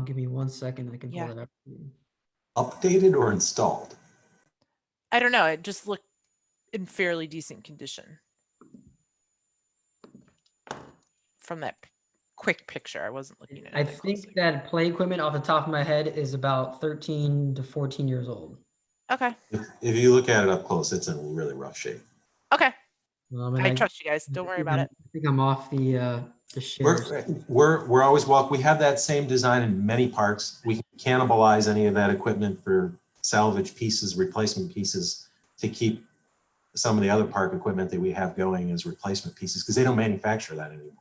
Give me 1 second. I can pull Yeah. it up. Updated or installed? I don't know. It just looked in fairly decent condition from that quick picture. I wasn't looking at it. I that think closely. that play equipment off the top of my head is about 13 to 14 years old. Okay. If you look at it up close, it's in really rough shape. Okay. And I trust you guys. Don't worry about it. I think I'm off the shares. We're always welcome. We have that same design in many parks. We can cannibalize any of that equipment for salvage pieces, replacement pieces, to keep some of the other park equipment that we have going as replacement pieces, because they don't manufacture that anymore.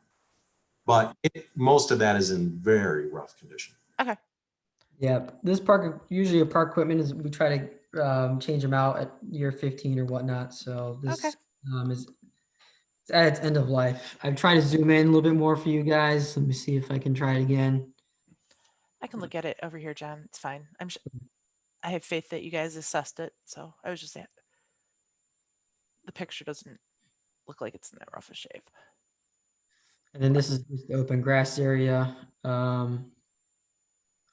But most of that is in very rough condition. Okay. Yeah, this park, usually a park equipment is, we try to change them out at year 15 or whatnot. So this Okay. is it's at its end of life. I've tried to zoom in a little bit more for you guys. Let me see if I can try it again. I can look at it over here, John. It's fine. I have faith that you guys assessed it. So I was just saying the picture doesn't look like it's in that rough a shape. And then this is just the open grass area.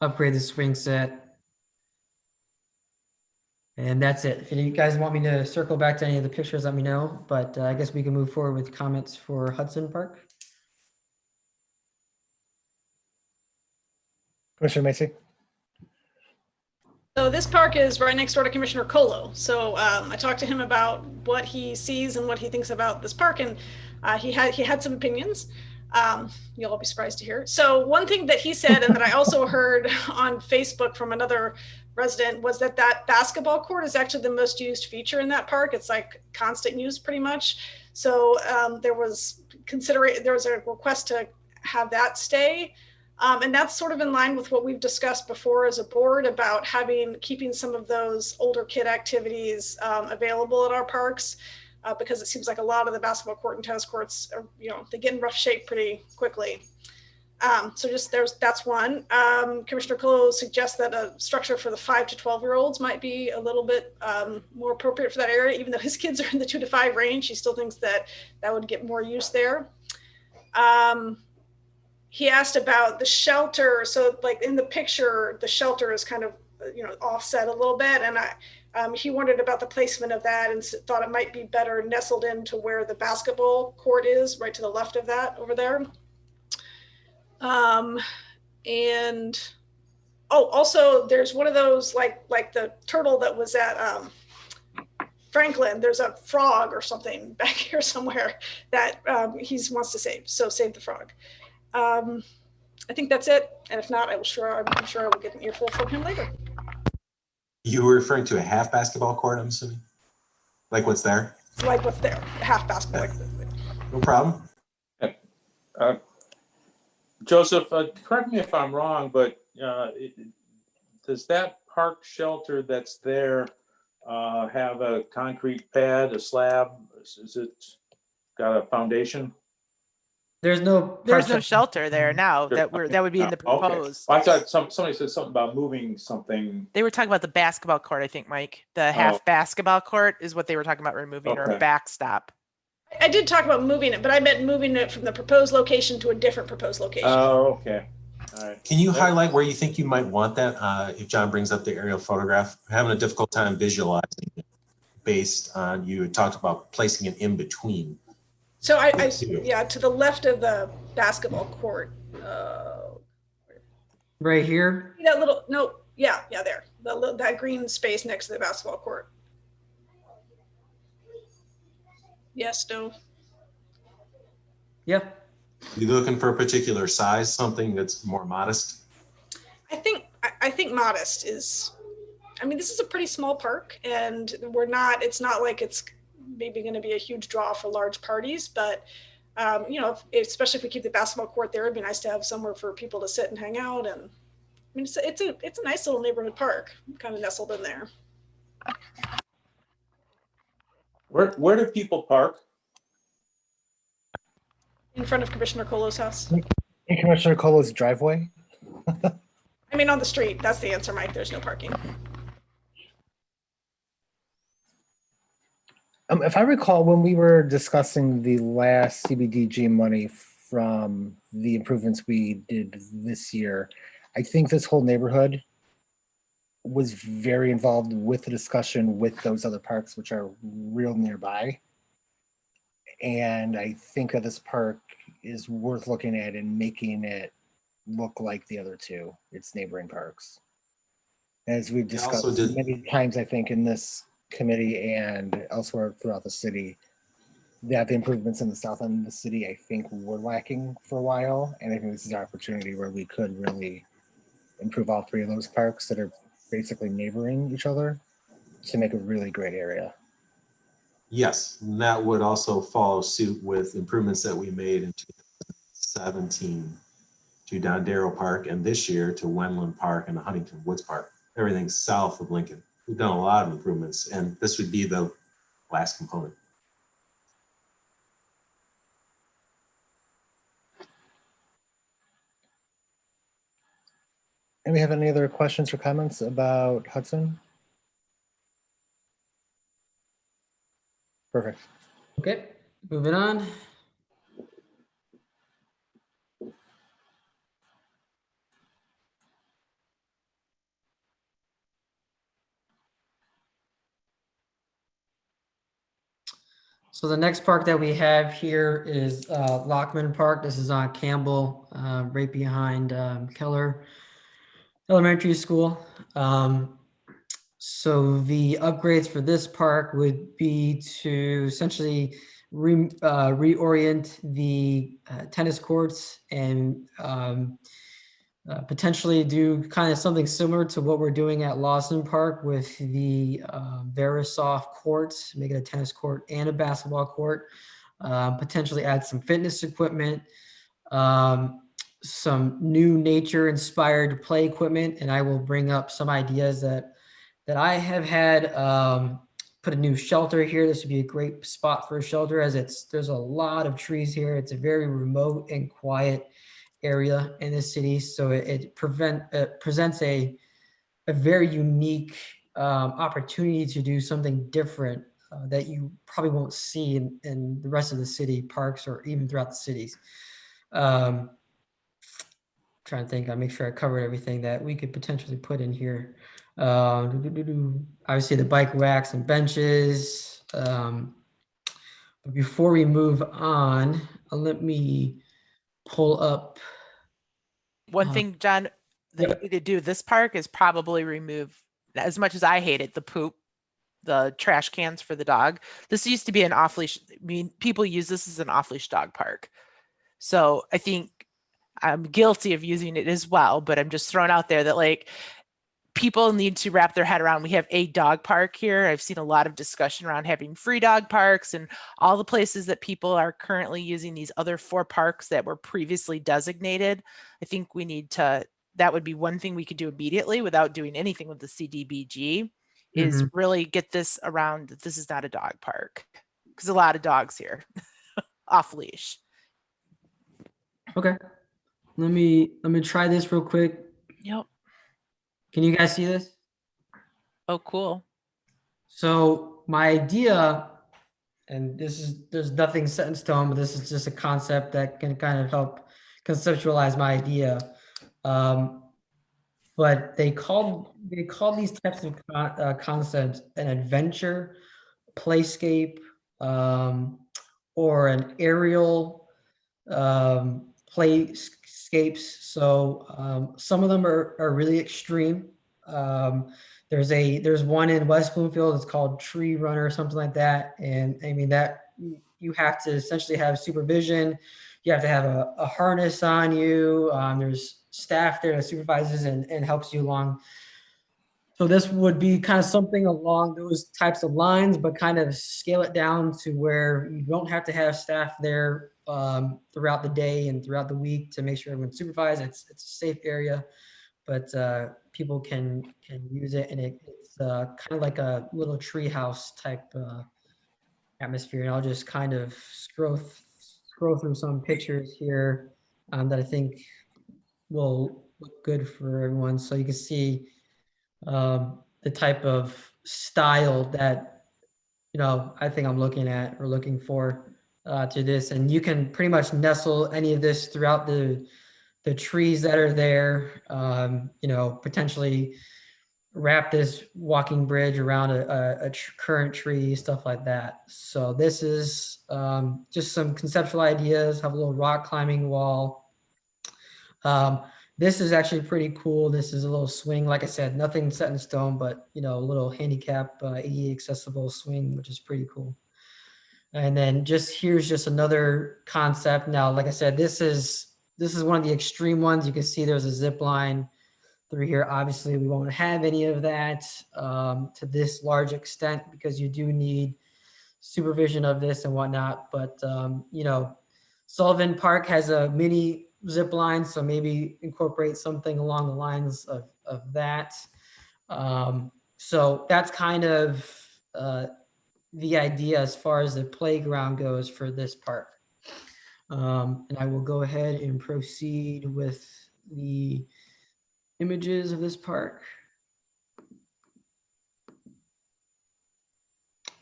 Upgrade the swing set. And that's it. If you guys want me to circle back to any of the pictures, let me know. But I guess we can move forward with comments for Hudson Park. Commissioner Macy? So this park is right next door to Commissioner Colo. So I talked to him about what he sees and what he thinks about this park, and he had some opinions. You'll all be surprised to hear. So one thing that he said, and that I also heard on Facebook from another resident, was that basketball court is actually the most used feature in that park. It's like constant use pretty much. So there was a request to have that stay. And that's sort of in line with what we've discussed before as a board about keeping some of those older kid activities available at our parks, because it seems like a lot of the basketball court and tennis courts are, they get in rough shape pretty quickly. So that's one. Commissioner Colo suggests that a structure for the 5 to 12-year-olds might be a little bit more appropriate for that area. Even though his kids are in the 2 to 5 range, he still thinks that would get more use there. He asked about the shelter. So like in the picture, the shelter is kind of, offset a little bit. And he wondered about the placement of that and thought it might be better nestled into where the basketball court is, right to the left of that over there. Also there's one of those, like the turtle that was at Franklin, there's a frog or something back here somewhere that he wants to save. So save the frog. I think that's it. And if not, I'm sure I will get an earful from him later. You were referring to a half basketball court, I'm assuming? Like what's there? like what's there, half basketball. No problem. Joseph, correct me if I'm wrong, but does that park shelter that's there have a concrete pad, a slab? Is it got a foundation? There's no There's no park shelter there now that would be in the Okay. proposed. Well, I thought somebody said something about moving something. They were talking about the basketball court, I think, Mike. The half basketball court is what they were talking about removing, or a Okay. backstop. I did talk about moving it, but I meant moving it from the proposed location to a different proposed location. Oh, okay. All right. Can you highlight where you think you might want that? If John brings up the aerial photograph, I'm having a difficult time visualizing it based on you had talked about placing it in between. So yeah, to the left of the basketball court. right here. That little, no, yeah, there. That green space next to the basketball court. Yes, no. Yeah. You looking for a particular size, something that's more modest? I think modest is, I mean, this is a pretty small park, and it's not like it's maybe going to be a huge draw for large parties, but especially if we keep the basketball court there, it'd be nice to have somewhere for people to sit and hang out. And I mean, it's a nice little neighborhood park, kind of nestled in there. Where do people park? In front of Commissioner Colo's house. In Commissioner Colo's driveway? I mean, on the street. That's the answer, Mike. There's no parking. If I recall, when we were discussing the last CBDG money from the improvements we did this year, I think this whole neighborhood was very involved with the discussion with those other parks, which are real nearby. And I think that this park is worth looking at and making it look like the other two, its neighboring parks. As we've discussed many times, I think, in this committee and elsewhere throughout the city, that the improvements in the south end of the city, I think, were lacking for a while. And I think this is our opportunity where we could really improve all three of those parks that are basically neighboring each other to make a really great area. Yes, and that would also follow suit with improvements that we made in 2017 to Dondero Park, and this year to Wendland Park and the Huntington Woods Park. Everything's south of Lincoln. We've done a lot of improvements, and this would be the last component. And we have any other questions or comments about Hudson? Perfect. Okay, moving on. So the next park that we have here is Lockman Park. This is on Campbell, right behind Keller Elementary School. So the upgrades for this park would be to essentially reorient the tennis courts and potentially do kind of something similar to what we're doing at Lawson Park with the Verisoft courts, make it a tennis court and a basketball court, potentially add some fitness equipment, some new nature inspired play equipment. And I will bring up some ideas that I have had. Put a new shelter here. This would be a great spot for a shelter, as there's a lot of trees here. It's a very remote and quiet area in the city, so it presents a very unique opportunity to do something different that you probably won't see in the rest of the city parks or even throughout the cities. Trying to think, I make sure I covered everything that we could potentially put in here. Obviously the bike racks and benches. But before we move on, let me pull up. One thing, John, that you need to do this park is probably remove, as much as I hate it, the poop, the trash cans for the dog. This used to be an off-leash. I mean, people use this as an off-leash dog park. So I think I'm guilty of using it as well, but I'm just throwing out there that, like, people need to wrap their head around. We have a dog park here. I've seen a lot of discussion around having free dog parks and all the places that people are currently using these other 4 parks that were previously designated. I think we need to, that would be one thing we could do immediately without doing anything with the CDBG, is really get this around that this is not a dog park, because a lot of dogs here off leash. Okay. Let me try this real quick. Yep. Can you guys see this? Oh, cool. So my idea, and there's nothing set in stone, but this is just a concept that can kind of help conceptualize my idea. But they call these types of concepts an adventure, playscape, or an aerial playscapes. So some of them are really extreme. There's one in West Bloomfield. It's called Tree Runner or something like that. And I mean that you have to essentially have supervision. You have to have a harness on you. There's staff there that supervises and helps you along. So this would be kind of something along those types of lines, but kind of scale it down to where you don't have to have staff there throughout the day and throughout the week to make sure everyone's supervised. It's a safe area, but people can use it, and it's kind of like a little treehouse type atmosphere. And I'll just kind of scroll through some pictures here that I think will look good for everyone. So you can see the type of style that, I think I'm looking at or looking for to this. And you can pretty much nestle any of this throughout the trees that are there, potentially wrap this walking bridge around a current tree, stuff like that. So this is just some conceptual ideas. Have a little rock climbing wall. This is actually pretty cool. This is a little swing. Like I said, nothing set in stone, but a little handicap ADA accessible swing, which is pretty cool. And then here's just another concept. Now, like I said, this is one of the extreme ones. You can see there's a zip line through here. Obviously, we won't have any of that to this large extent because you do need supervision of this and whatnot. But Sullivan Park has a mini zip line, so maybe incorporate something along the lines of that. So that's kind of the idea as far as the playground goes for this park. And I will go ahead and proceed with the images of this park.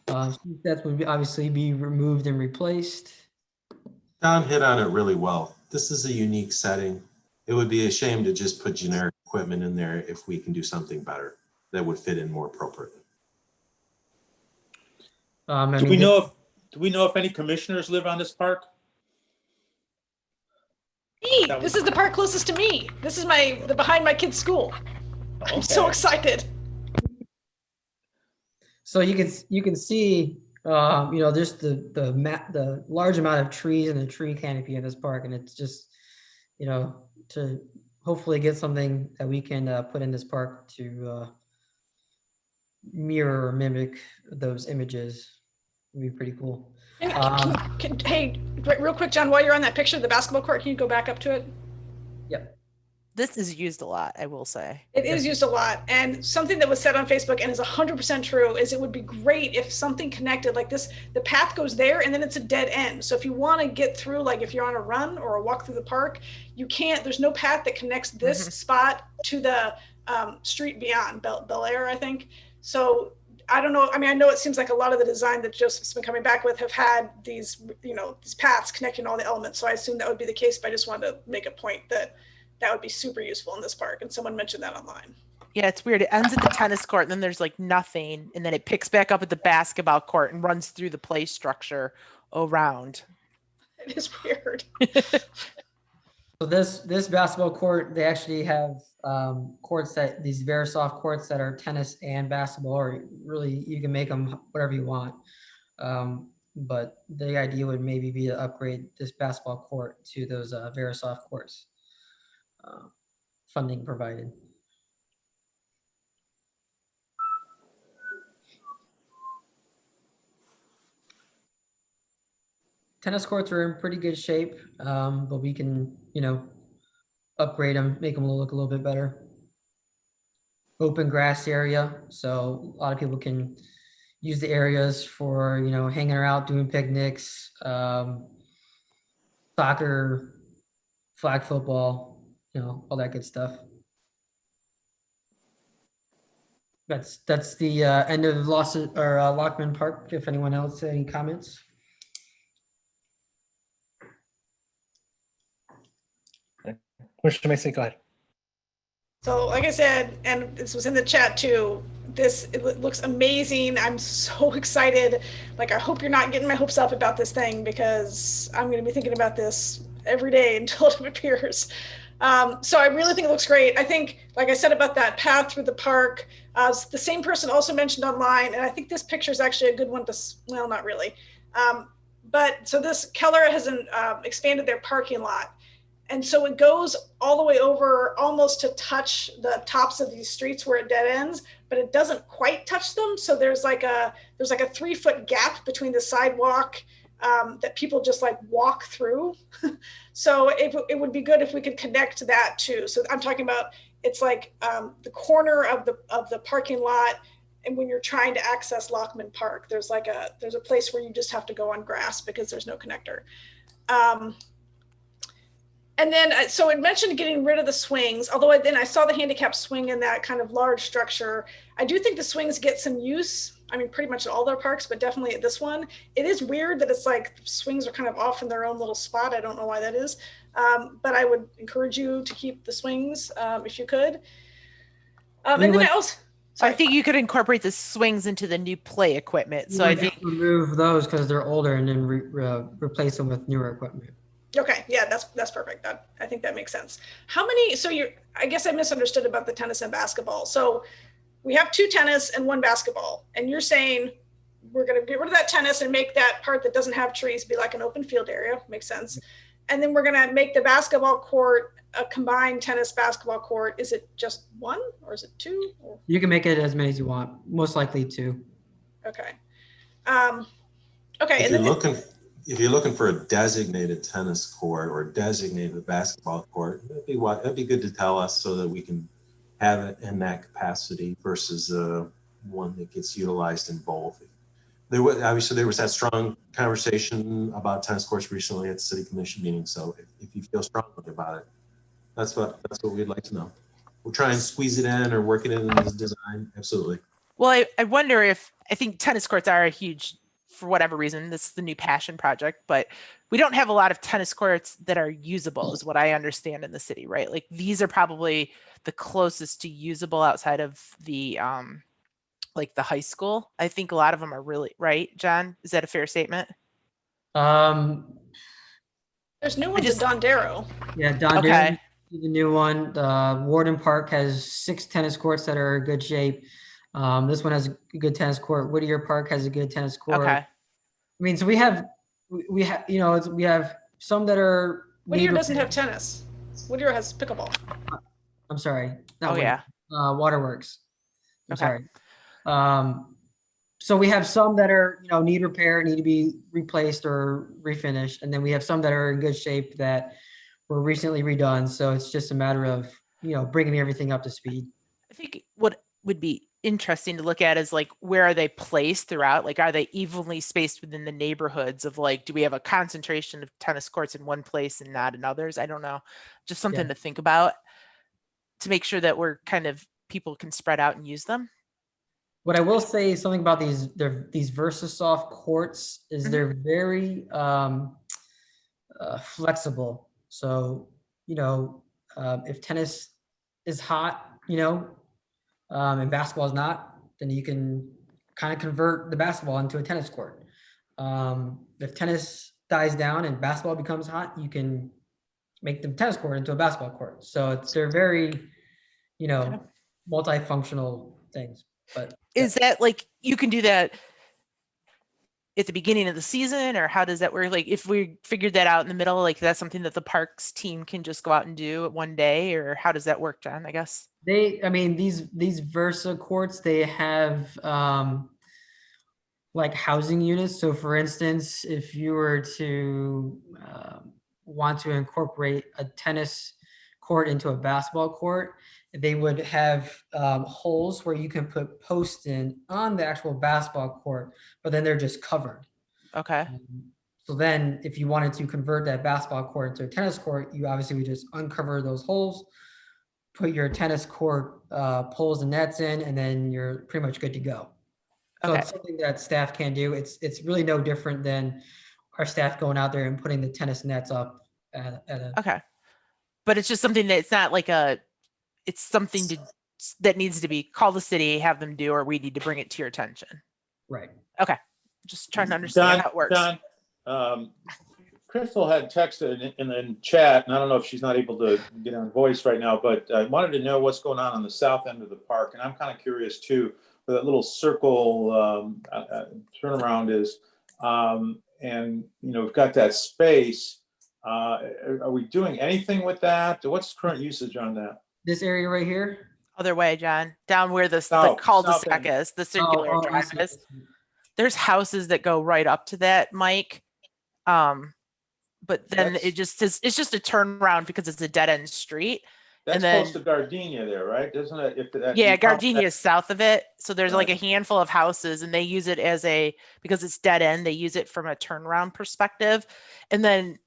That would obviously be removed and replaced. Don hit on it really well. This is a unique setting. It would be a shame to just put generic equipment in there if we can do something better that would fit in more appropriately. Do we know if any commissioners live on this park? Me, this is the park closest to me. This is the behind my kid's school. Okay. I'm so excited. So you can see, just the large amount of trees and the tree canopy in this park, and it's just, to hopefully get something that we can put in this park to mirror or mimic those images. Would be pretty cool. Hey, real quick, John, while you're on that picture of the basketball court, can you go back up to it? Yep. This is used a lot, I will say. It is used a lot. And something that was said on Facebook and is 100% true is it would be great if something connected like this, the path goes there and then it's a dead end. So if you want to get through, like if you're on a run or a walk through the park, you can't, there's no path that connects this spot to the street beyond Bel Air, I think. So I don't know. I mean, I know it seems like a lot of the design that Joseph's been coming back with have had these, these paths connecting all the elements. So I assume that would be the case, but I just wanted to make a point that would be super useful in this park. And someone mentioned that online. Yeah, it's weird. It ends at the tennis court and then there's like nothing. And then it picks back up at the basketball court and runs through the play structure around. It is weird. So this basketball court, they actually have courts these Verisoft courts that are tennis and basketball, or really you can make them whatever you want. But the idea would maybe be to upgrade this basketball court to those Verisoft courts. Funding provided. tennis courts are in pretty good shape, but we can, upgrade them, make them look a little bit better. Open grass area, so a lot of people can use the areas for, hanging out, doing picnics, soccer, flag football, all that good stuff. That's the end of Lockman Park. If anyone else has any comments. Commissioner Macy, go ahead. So like I said, and this was in the chat too, it looks amazing. I'm so excited. Like, I hope you're not getting my hopes up about this thing, because I'm going to be thinking about this every day until it appears. So I really think it looks great. I think, like I said about that path through the park, the same person also mentioned online, and I think this picture is actually a good one to, well, not really. But so this Keller has expanded their parking lot. And so it goes all the way over almost to touch the tops of these streets where it dead ends, but it doesn't quite touch them. So there's like a 3-foot gap between the sidewalk that people just like walk through. So it would be good if we could connect that too. So I'm talking about, it's like the corner of the parking lot. And when you're trying to access Lockman Park, there's a place where you just have to go on grass because there's no connector. And then, so it mentioned getting rid of the swings, although then I saw the handicap swing in that kind of large structure. I do think the swings get some use. I mean, pretty much at all their parks, but definitely at this one. It is weird that it's like swings are kind of off in their own little spot. I don't know why that is. But I would encourage you to keep the swings if you could. And then I think you could incorporate the swings into the new play equipment. So I think remove those because they're older and then replace them with newer equipment. Okay, yeah, that's perfect. I think that makes sense. How many? So I guess I misunderstood about the tennis and basketball. So we have 2 tennis and 1 basketball, and you're saying we're going to get rid of that tennis and make that part that doesn't have trees be like an open field area. Makes sense. And then we're going to make the basketball court a combined tennis basketball court. Is it just 1 or is it 2? Or? You can make it as many as you want. Most likely 2. Okay. Okay. If you're looking for a designated tennis court or designated basketball court, that'd be good to tell us so that we can have it in that capacity versus one that gets utilized in both. There was that strong conversation about tennis courts recently at the city commission meeting. So if you feel strongly about it, that's what we'd like to know. We'll try and squeeze it in or work it in the design. Absolutely. Well, I wonder I think tennis courts are a huge, for whatever reason, this is the new passion project, but we don't have a lot of tennis courts that are usable is what I understand in the city, right? Like these are probably the closest to usable outside of the, like the high school. I think a lot of them are really, right, John? Is that a fair statement? There's new ones at Don Darrow. Yeah, Don Darrow is the new one. Warden Park has 6 tennis courts that are in good shape. This one has a good tennis court. Whittier Park has a good tennis court. Okay. I mean, so we have we have some that are. Whittier doesn't have tennis. Whittier has pickleball. I'm sorry. Waterworks. I'm sorry. So we have some that are, need repair, need to be replaced or refinished. And then we have some that are in good shape that were recently redone. So it's just a matter of, bringing everything up to speed. I think what would be interesting to look at is like, where are they placed throughout? Like, are they evenly spaced within the neighborhoods of like, do we have a concentration of tennis courts in one place and not in others? I don't know. Just something to think about to make sure that people can spread out and use them. What I will say is something about these VersaSoft courts is they're very flexible. So, if tennis is hot, and basketball is not, then you can kind of convert the basketball into a tennis court. If tennis dies down and basketball becomes hot, you can make the tennis court into a basketball court. So they're very, multifunctional things. But is that like, you can do that at the beginning of the season, or how does that work? Like if we figured that out in the middle, like that's something that the parks team can just go out and do at one day, or how does that work, John? I guess these Versa courts, they have like housing units. So for instance, if you were to want to incorporate a tennis court into a basketball court, they would have holes where you can put posts in on the actual basketball court, but then they're just covered. Okay. So then if you wanted to convert that basketball court into a tennis court, you obviously would just uncover those holes, put your tennis court poles and nets in, and then you're pretty much good to go. So Okay. it's something that staff can do. It's really no different than our staff going out there and putting the tennis nets up at a. Okay. But it's just something that it's not like it's something that needs to be call the city, have them do, or we need to bring it to your attention. Right. Okay. Just trying to understand how it works. Don, Crystal had texted in the chat, and I don't know if she's not able to get on voice right now, but I wanted to know what's going on the south end of the park. And I'm kind of curious too, where that little circle turnaround is. And, we've got that space. Are we doing anything with that? What's current usage on that? This area right here? Other way, John, down where the South cul-de-sac end. is, the circular I drive see. is. There's houses that go right up to that, Mike. But then it's just a turnaround because it's a dead end street. That's and then, close to Gardenia there, right? Doesn't it? Yeah, Gardenia is south of it. So there's like a Right. handful of houses, and they use it because it's dead end. They use it from a turnaround perspective. And then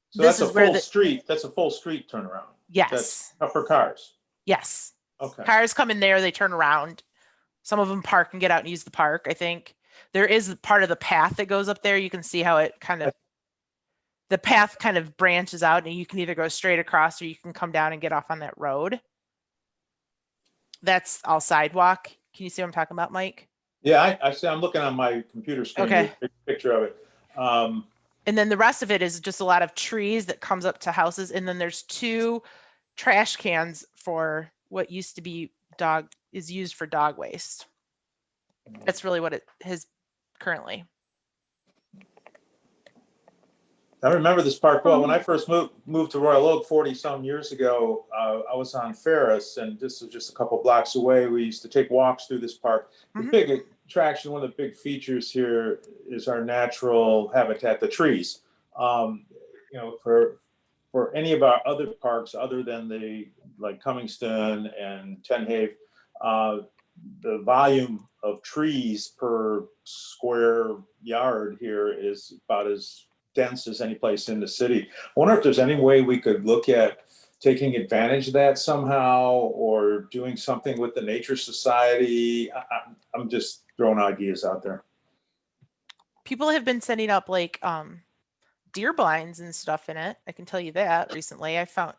So this that's is where the street. That's a full street turnaround. yes, That's for cars. yes. Okay. Cars come in there, they turn around. Some of them park and get out and use the park. I think there is part of the path that goes up there. You can see how it the path kind of branches out, and you can either go straight across or you can come down and get off on that road. That's all sidewalk. Can you see what I'm talking about, Mike? Yeah, I see. I'm looking on my computer screen. Okay. There's a picture of it. And then the rest of it is just a lot of trees that comes up to houses. And then there's 2 trash cans for what used to be is used for dog waste. That's really what it is currently. I remember this park well. When I first moved to Royal Oak 40-some years ago, I was on Ferris, and this was just a couple blocks away. We used to take walks through this park. The big attraction, one of the big features here is our natural habitat, the trees. For any of our other parks, other than like Cummingston and Tenhave, the volume of trees per square yard here is about as dense as any place in the city. I wonder if there's any way we could look at taking advantage of that somehow, or doing something with the Nature Society. I'm just throwing ideas out there. People have been setting up like deer blinds and stuff in it. I can tell you that recently. I found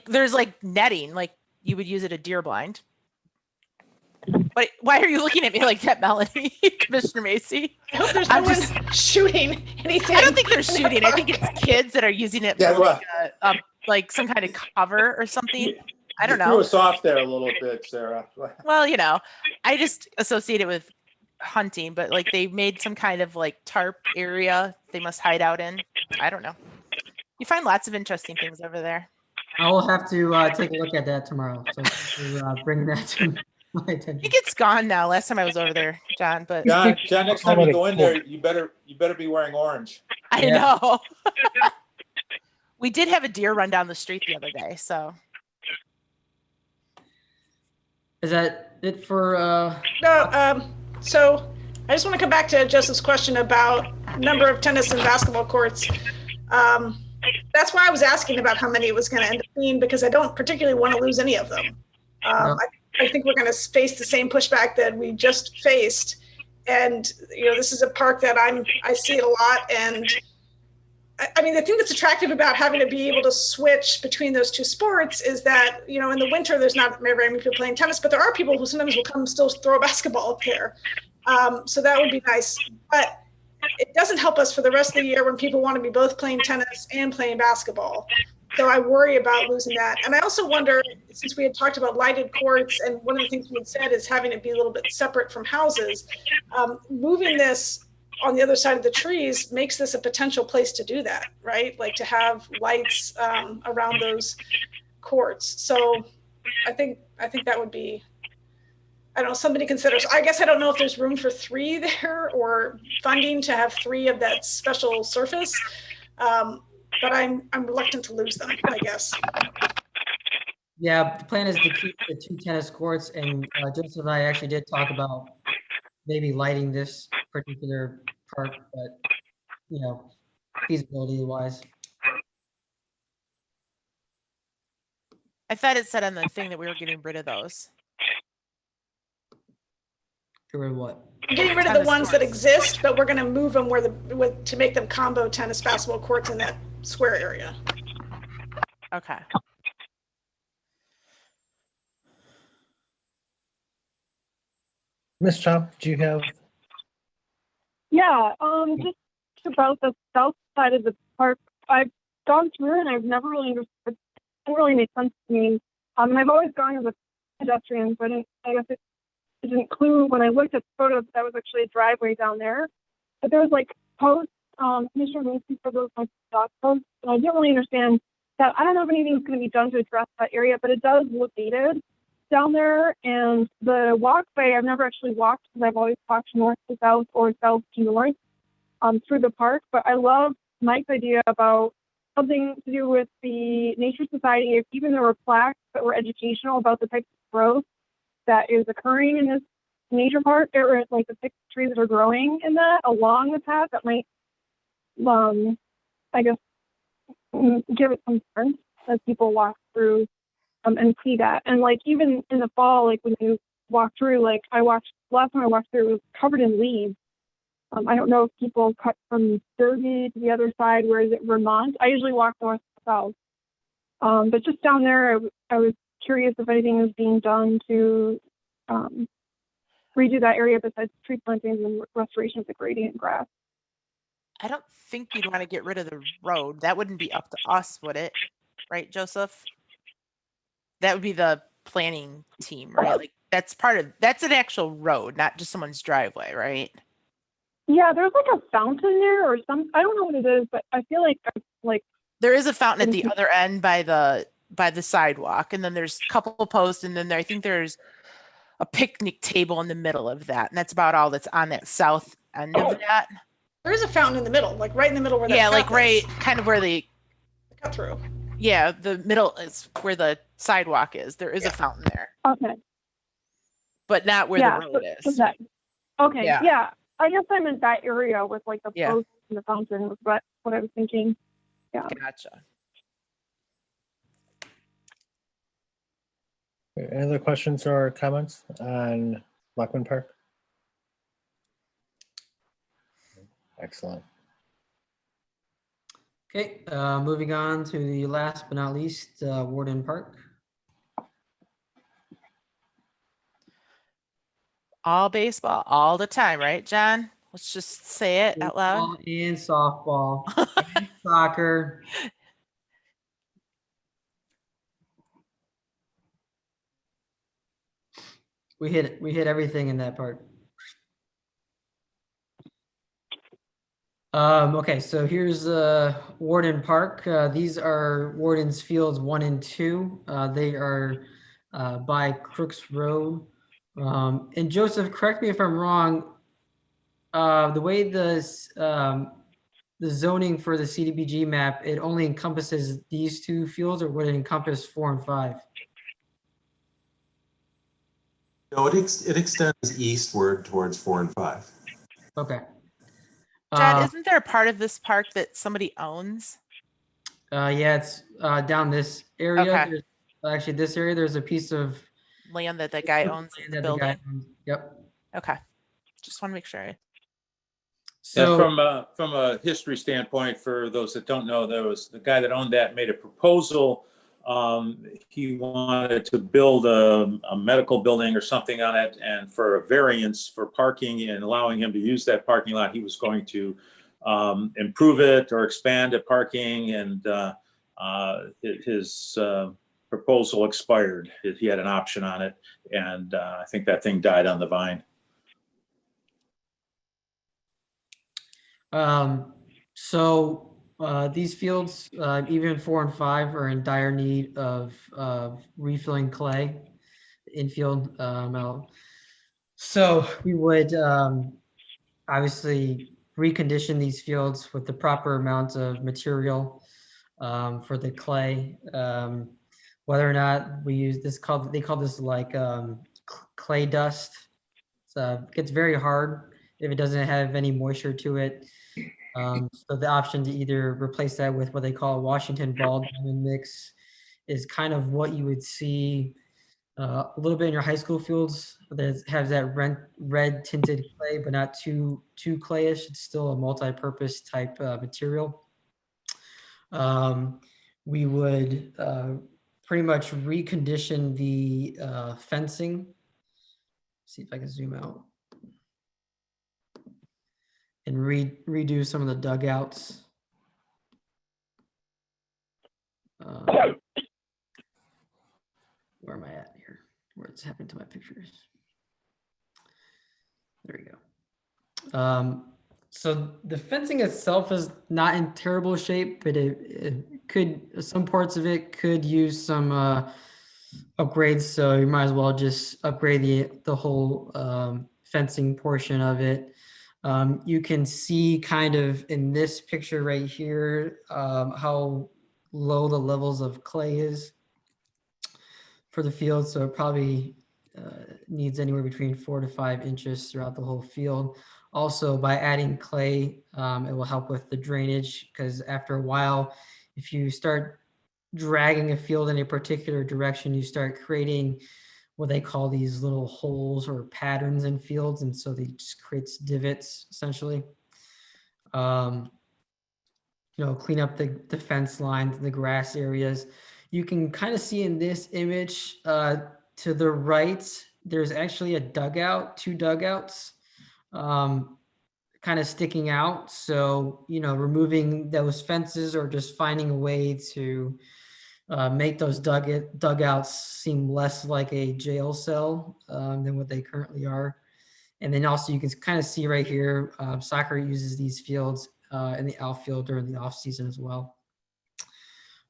there's like netting, like you would use it a deer blind. But why are you looking at me like that, Melanie? Commissioner Macy? I hope there's no one shooting anything. I don't think they're shooting. I think it's kids that are using it for like some kind of cover or something. I don't know. You threw us off there a little bit, Sarah. Well, I just associate it with hunting, but like they made some kind of like tarp area they must hide out in. I don't know. You find lots of interesting things over there. I will have to take a look at that tomorrow. So bring that to my attention. I think it's gone now. Last time I was over there, John. But John, next time you go in there, you better be wearing orange. I know. We did have a deer run down the street the other day. So is that it for? No. So I just want to come back to Joseph's question about number of tennis and basketball courts. That's why I was asking about how many it was going to end up being, because I don't particularly want to lose any of them. I think we're going to face the same pushback that we just faced. And, this is a park that I see it a lot. And I mean, the thing that's attractive about having to be able to switch between those 2 sports is that, in the winter, there's not very many people playing tennis, but there are people who sometimes will come still throw a basketball up there. So that would be nice. But it doesn't help us for the rest of the year when people want to be both playing tennis and playing basketball. So I worry about losing that. And I also wonder, since we had talked about lighted courts, and one of the things we had said is having it be a little bit separate from houses, moving this on the other side of the trees makes this a potential place to do that, right? Like to have lights around those courts. So I think that would be I don't know, somebody considers, I guess I don't know if there's room for 3 there or funding to have 3 of that special surface. But I'm reluctant to lose them, I guess. Yeah, the plan is to keep the 2 tennis courts, and Joseph and I actually did talk about maybe lighting this particular park, but you know, feasibility wise. I thought it said on the thing that we were getting rid of those. Get rid of what? Getting rid of the ones that exist, but we're going to move them to make them combo tennis basketball courts in that square area. Okay. Ms. Chomp, do you have? Yeah, just about the south side of the park. I've gone through and I've never really understood. It didn't really make sense to me. I've always gone as a pedestrian, but I guess it didn't clue when I looked at the photos that was actually a driveway down there. But there was like posts, Commissioner Macy for those like dog posts, and I didn't really understand that. I don't know if anything's going to be done to address that area, but it does look dated down there. And the walkway, I've never actually walked because I've always walked north to south or south to north through the park. But I love Mike's idea about something to do with the Nature Society. If even there were plaques that were educational about the types of growth that is occurring in this nature park, or like the 6 trees that are growing in that along the path, that might, I guess, give it some sense as people walk through and see that. And like even in the fall, like when you walk through, like last time I walked through, it was covered in leaves. I don't know if people cut from Derby to the other side. Where is it, Vermont? I usually walk north to south. But just down there, I was curious if anything was being done to redo that area besides tree plantings and restoration of the gradient grass. I don't think you'd want to get rid of the road. That wouldn't be up to us, would it? Right, Joseph? That would be the planning team, right? Like that's an actual road, not just someone's driveway, right? Yeah, there's like a fountain there or some, I don't know what it is, but I feel like there is a fountain at the other end by the sidewalk, and then there's a couple of posts, and then I think there's a picnic table in the middle of that, and that's about all that's on that south end of that. There is a fountain in the middle, like right in the middle where that like right kind of where the cut through. Yeah, the middle is where the sidewalk is. There is a fountain there. Okay. But not where the road is. Okay. Yeah. I guess I meant that area with like the posts and the fountain was what I was thinking. Yeah. Gotcha. Any other questions or comments on Lockman Park? Excellent. Okay, moving on to the last but not least, Warden Park. All baseball, all the time, right, John? Let's just say it out loud. And softball, and soccer. We hit everything in that part. Okay, so here's Warden Park. These are Warden's Fields 1 and 2. They are by Crooks Road. And Joseph, correct me if I'm wrong. The way the zoning for the CDBG map, it only encompasses these 2 fields, or would it encompass 4 and 5? No, it extends eastward towards 4 and 5. Okay. John, isn't there a part of this park that somebody owns? Yeah, it's down this area. Okay. Actually, this area, there's a piece of land that the guy owns the building. Yep. Okay. Just want to make sure. So from a history standpoint, for those that don't know, there was the guy that owned that made a proposal. He wanted to build a medical building or something on it, and for a variance for parking and allowing him to use that parking lot, he was going to improve it or expand it parking, and his proposal expired. He had an option on it, and I think that thing died on the vine. So these fields, even 4 and 5, are in dire need of refilling clay infield. So we would obviously recondition these fields with the proper amount of material for the clay. Whether or not we use this they call this like clay dust. So it gets very hard if it doesn't have any moisture to it. So the option to either replace that with what they call a Washington ball diamond mix is kind of what you would see a little bit in your high school fields that has that red tinted clay, but not too clayish. It's still a multi-purpose type material. Um, we would pretty much recondition the fencing. See if I can zoom out and redo some of the dugouts. Where am I at here? What's happened to my pictures? There we go. So the fencing itself is not in terrible shape, but it could, some parts of it could use some upgrades. So you might as well just upgrade the whole fencing portion of it. You can see kind of in this picture right here how low the levels of clay is for the field. So it probably needs anywhere between 4 to 5 inches throughout the whole field. Also, by adding clay, it will help with the drainage, because after a while, if you start dragging a field in a particular direction, you start creating what they call these little holes or patterns in fields. And so they just creates divots essentially. Clean up the fence lines, the grass areas. You can kind of see in this image to the right, there's actually a dugout, 2 dugouts kind of sticking out. So, removing those fences or just finding a way to make those dugouts seem less like a jail cell than what they currently are. And then also you can kind of see right here, soccer uses these fields in the outfield during the off season as well.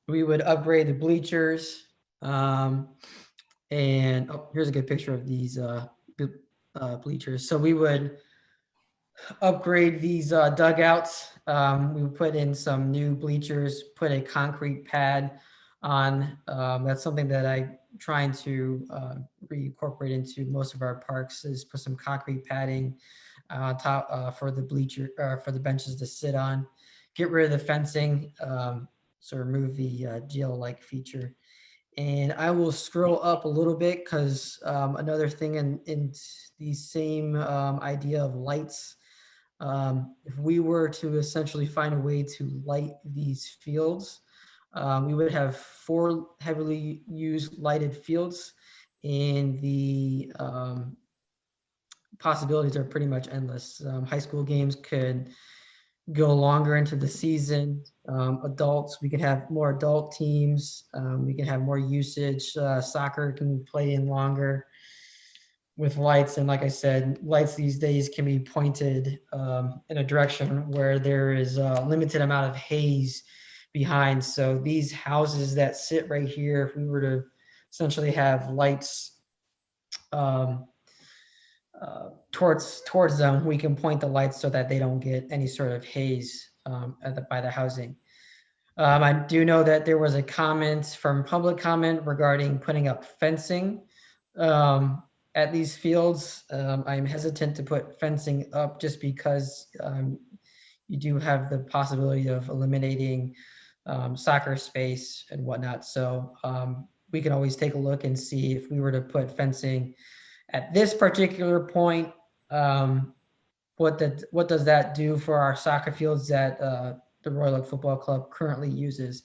We would upgrade the bleachers. And here's a good picture of these bleachers. So we would upgrade these dugouts. We would put in some new bleachers, put a concrete pad on. That's something that I'm trying to reincorporate into most of our parks, is put some concrete padding on top for the bleacher for the benches to sit on. Get rid of the fencing, so remove the gel-like feature. And I will scroll up a little bit because another thing in the same idea of lights. If we were to essentially find a way to light these fields, we would have 4 heavily used lighted fields, and the possibilities are pretty much endless. High school games could go longer into the season. Adults, we could have more adult teams. We can have more usage. Soccer can play in longer with lights. And like I said, lights these days can be pointed in a direction where there is a limited amount of haze behind. So these houses that sit right here, if we were to essentially have lights towards them, we can point the lights so that they don't get any sort of haze by the housing. I do know that there was a comment from public comment regarding putting up fencing at these fields. I'm hesitant to put fencing up just because you do have the possibility of eliminating soccer space and whatnot. So we can always take a look and see if we were to put fencing at this particular point, what does that do for our soccer fields that the Royal Oak Football Club currently uses?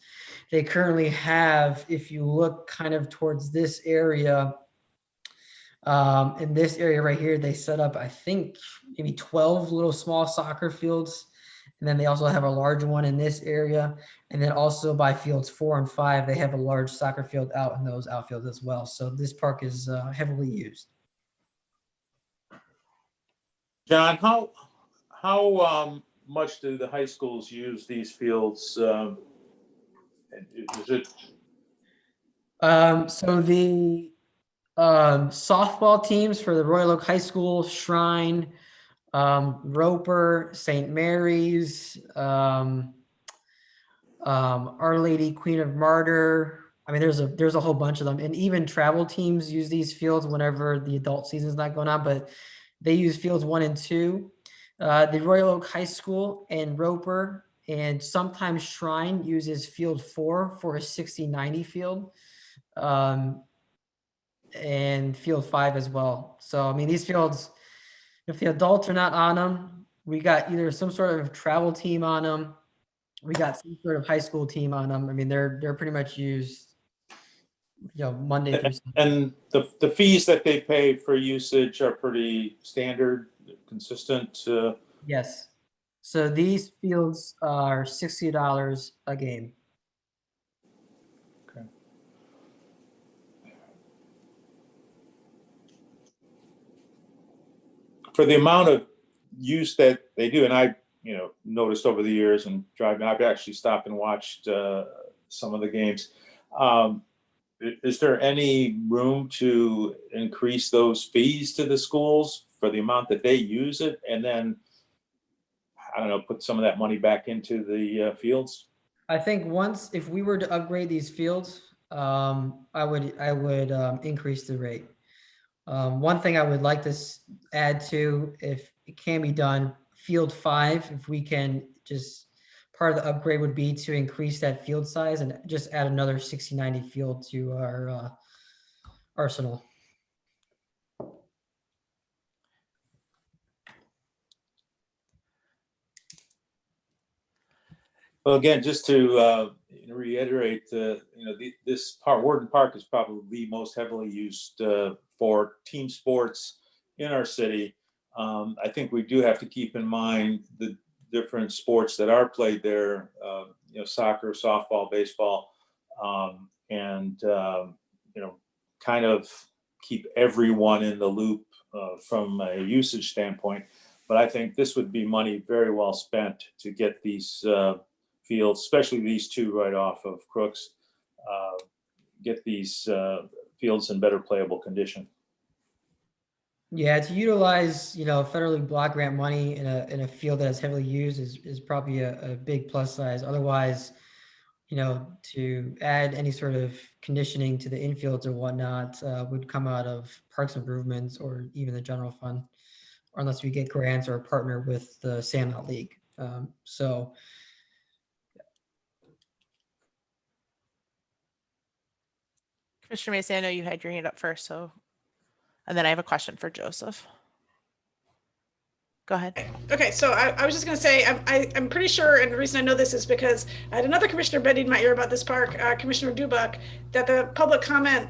They currently have, if you look kind of towards this area, in this area right here, they set up, I think, maybe 12 little small soccer fields. And then they also have a large one in this area. And then also by fields 4 and 5, they have a large soccer field out in those outfields as well. So this park is heavily used. John, how much do the high schools use these fields? Is it? So Softball teams for the Royal Oak High School, Shrine, Roper, St. Mary's, Our Lady Queen of Martyr. I mean, there's a whole bunch of them, and even travel teams use these fields whenever the adult season is not going on. But they use fields 1 and 2. The Royal Oak High School and Roper, and sometimes Shrine uses field 4 for a 60-90 field, and field 5 as well. So I mean, these fields, if the adults are not on them, we got either some sort of travel team on them. We got some sort of high school team on them. I mean, they're pretty much used, Monday through Sunday. And the fees that they pay for usage are pretty standard, consistent. Yes. So these fields are $60 a game. Okay. For the amount of use that they do, and I, noticed over the years and driving, I've actually stopped and watched some of the games. Is there any room to increase those fees to the schools for the amount that they use it, and then, I don't know, put some of that money back into the fields? I think if we were to upgrade these fields, I would increase the rate. One thing I would like to add to, if it can be done, field 5, if we can just, part of the upgrade would be to increase that field size and just add another 60-90 field to our arsenal. Well, again, just to reiterate, this part, Warden Park is probably the most heavily used for team sports in our city. I think we do have to keep in mind the different sports that are played there, soccer, softball, baseball, and kind of keep everyone in the loop from a usage standpoint. But I think this would be money very well spent to get these fields, especially these two right off of Crooks, get these fields in better playable condition. Yeah, to utilize, federally block grant money in a field that is heavily used is probably a big plus size. Otherwise, to add any sort of conditioning to the infields or whatnot would come out of parks improvements or even the general fund, or unless we get grants or partner with the Sandlot League. So Commissioner Macy, I know you had your hand up first, and then I have a question for Joseph. Go ahead. Okay, so I was just going to say, I'm pretty sure, and the reason I know this is because I had another commissioner bending my ear about this park, Commissioner Dubak, that the public comment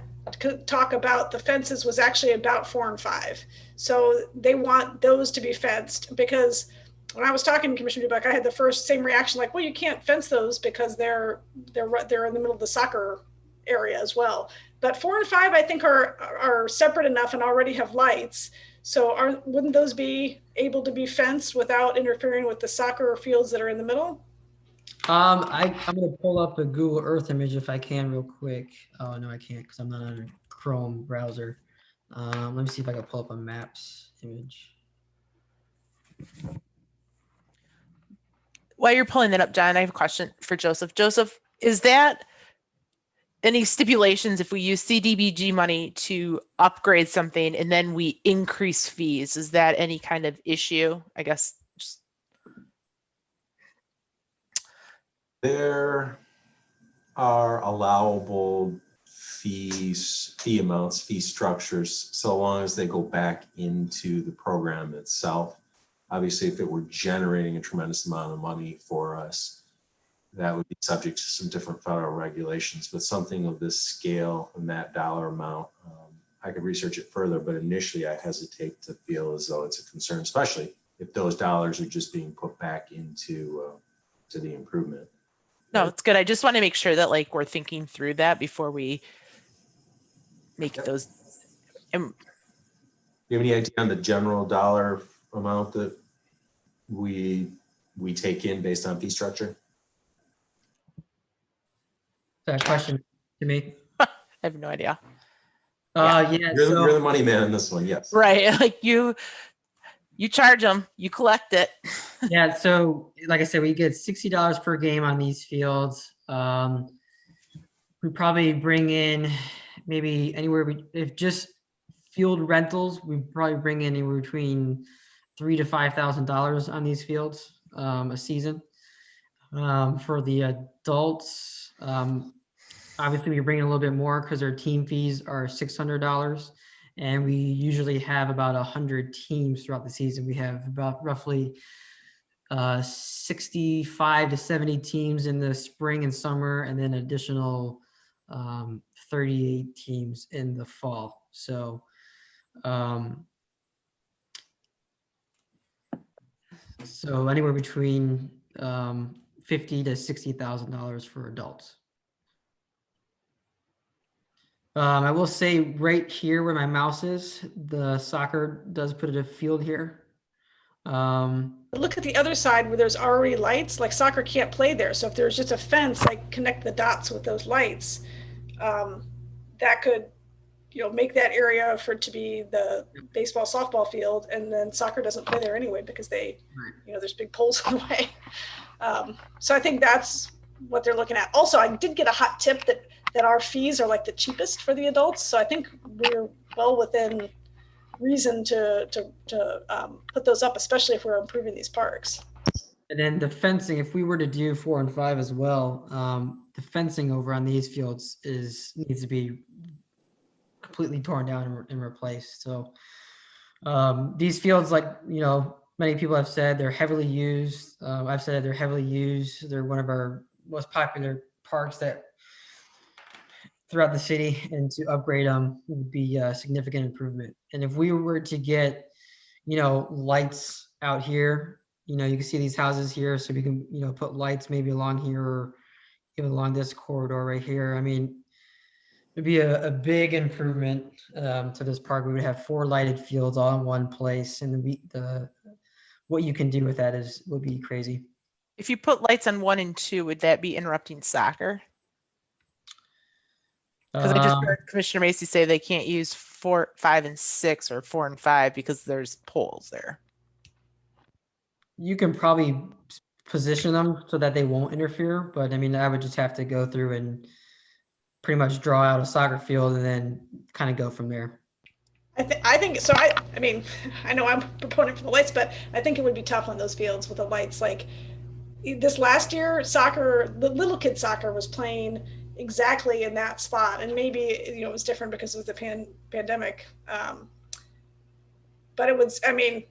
talk about the fences was actually about 4 and 5. So they want those to be fenced, because when I was talking to Commissioner Dubak, I had the same reaction, like, well, you can't fence those because they're in the middle of the soccer area as well. But 4 and 5, I think, are separate enough and already have lights. So wouldn't those be able to be fenced without interfering with the soccer fields that are in the middle? I'm going to pull up a Google Earth image if I can real quick. Oh, no, I can't because I'm not on a Chrome browser. Let me see if I can pull up a maps image. While you're pulling that up, John, I have a question for Joseph. Joseph, is that any stipulations if we use CDBG money to upgrade something and then we increase fees? Is that any kind of issue? I guess. There are allowable fee amounts, fee structures, so long as they go back into the program itself. Obviously, if it were generating a tremendous amount of money for us, that would be subject to some different federal regulations, but something of this scale and that dollar amount, I could research it further, but initially I hesitate to feel as though it's a concern, especially if those dollars are just being put back into to the improvement. No, it's good. I just want to make sure that we're thinking through that before we make those. Do you have any idea on the general dollar amount that we take in based on fee structure? That question to me? I have no idea. Yeah, You're so the money man in this one, yes. Right. Like you charge them, you collect it. yeah, so like I said, we get $60 per game on these fields. We probably bring in maybe if just field rentals, we probably bring in anywhere between $3,000 to $5,000 on these fields a season. For the adults, obviously we bring in a little bit more because our team fees are $600, and we usually have about 100 teams throughout the season. We have about roughly 65 to 70 teams in the spring and summer, and then additional 38 teams in the fall. So anywhere between $50,000 to $60,000 for adults. I will say right here where my mouse is, the soccer does put a field here. Look at the other side where there's already lights, like soccer can't play there. So if there's just a fence, like connect the dots with those lights, that could, make that area for it to be the baseball, softball field, and then soccer doesn't play there anyway because there's big poles in the way. So I think that's what they're looking at. Also, I did get a hot tip that our fees are like the cheapest for the adults. So I think we're well within reason to put those up, especially if we're improving these parks. And then the fencing, if we were to do 4 and 5 as well, the fencing over on these fields needs to be completely torn down and replaced. So these fields, like, many people have said, they're heavily used. I've said they're heavily used. They're one of our most popular parks throughout the city, and to upgrade them would be a significant improvement. And if we were to get, lights out here, you can see these houses here, so we can, put lights maybe along here or even along this corridor right here. I mean, it'd be a big improvement to this park. We would have 4 lighted fields all in one place, and what you can do with that would be crazy. If you put lights on 1 and 2, would that be interrupting soccer? Because I just heard Commissioner Macy say they can't use 4, 5, and 6, or 4 and 5 because there's poles there. You can probably position them so that they won't interfere, but I mean, I would just have to go through and pretty much draw out a soccer field and then kind of go from there. I think so. I mean, I know I'm a proponent for the lights, but I think it would be tough on those fields with the lights. Like this last year, the little kid soccer was playing exactly in that spot, and maybe it was different because of the pandemic. But it was. I mean,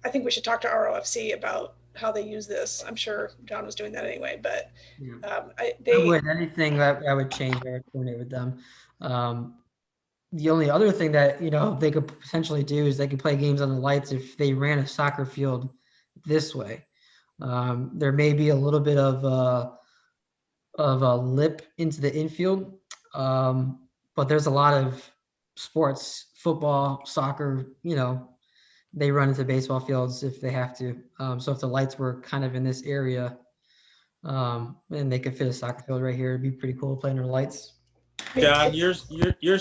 I think we should talk to ROFC about how they use this. I'm sure John was doing that anyway, but anything that I would change, I would coordinate with them. The only other thing that they could potentially do is they could play games on the lights if they ran a soccer field this way. There may be a little bit of a lip into the infield, but there's a lot of sports, football, soccer, they run into baseball fields if they have to. So if the lights were kind of in this area, and they could fit a soccer field right here, it'd be pretty cool playing under lights. John, years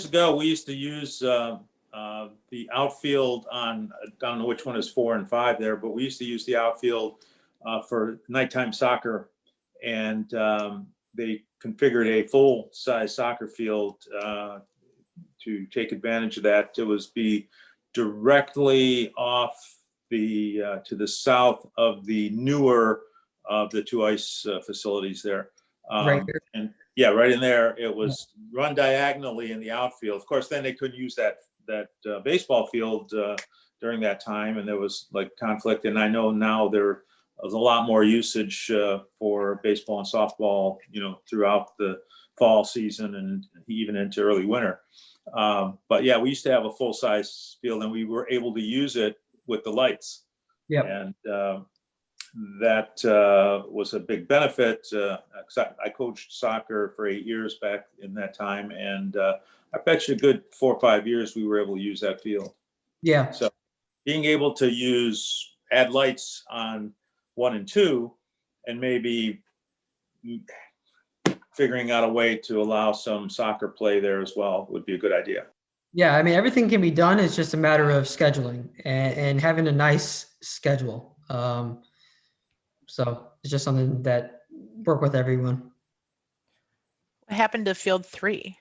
ago, we used to use the outfield on, I don't know which one is 4 and 5 there, but we used to use the outfield for nighttime soccer, and they configured a full-size soccer field to take advantage of that. It was directly off to the south of the newer of the 2 ice facilities there. Right here. And yeah, right in there. It was run diagonally in the outfield. Of course, then they couldn't use that baseball field during that time, and there was like conflict. And I know now there's a lot more usage for baseball and softball, throughout the fall season and even into early winter. But yeah, we used to have a full size field, and we were able to use it with the lights. Yeah. And that was a big benefit. I coached soccer for 8 years back in that time, and I bet you a good 4 or 5 years we were able to use that field. Yeah. So being able to add lights on 1 and 2, and maybe figuring out a way to allow some soccer play there as well would be a good idea. Yeah, I mean, everything can be done. It's just a matter of scheduling and having a nice schedule. So it's just something that work with everyone. What happened to field 3?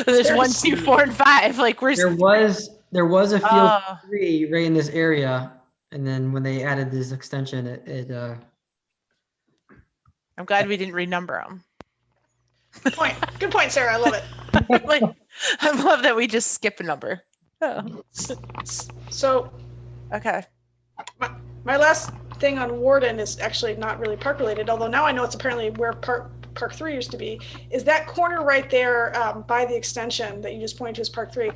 There's There 1, was- 2, 4, and 5. Like where's There was a field Oh, 3 right in this area, and then when they added this extension, I'm glad we didn't renumber them. Good point. Good point, Sarah. I love it. Like, I love that we just skip a number. Oh, So okay. my last thing on Warden is actually not really park related, although now I know it's apparently where Park 3 used to be. Is that corner right there by the extension that you just pointed to as Park 3?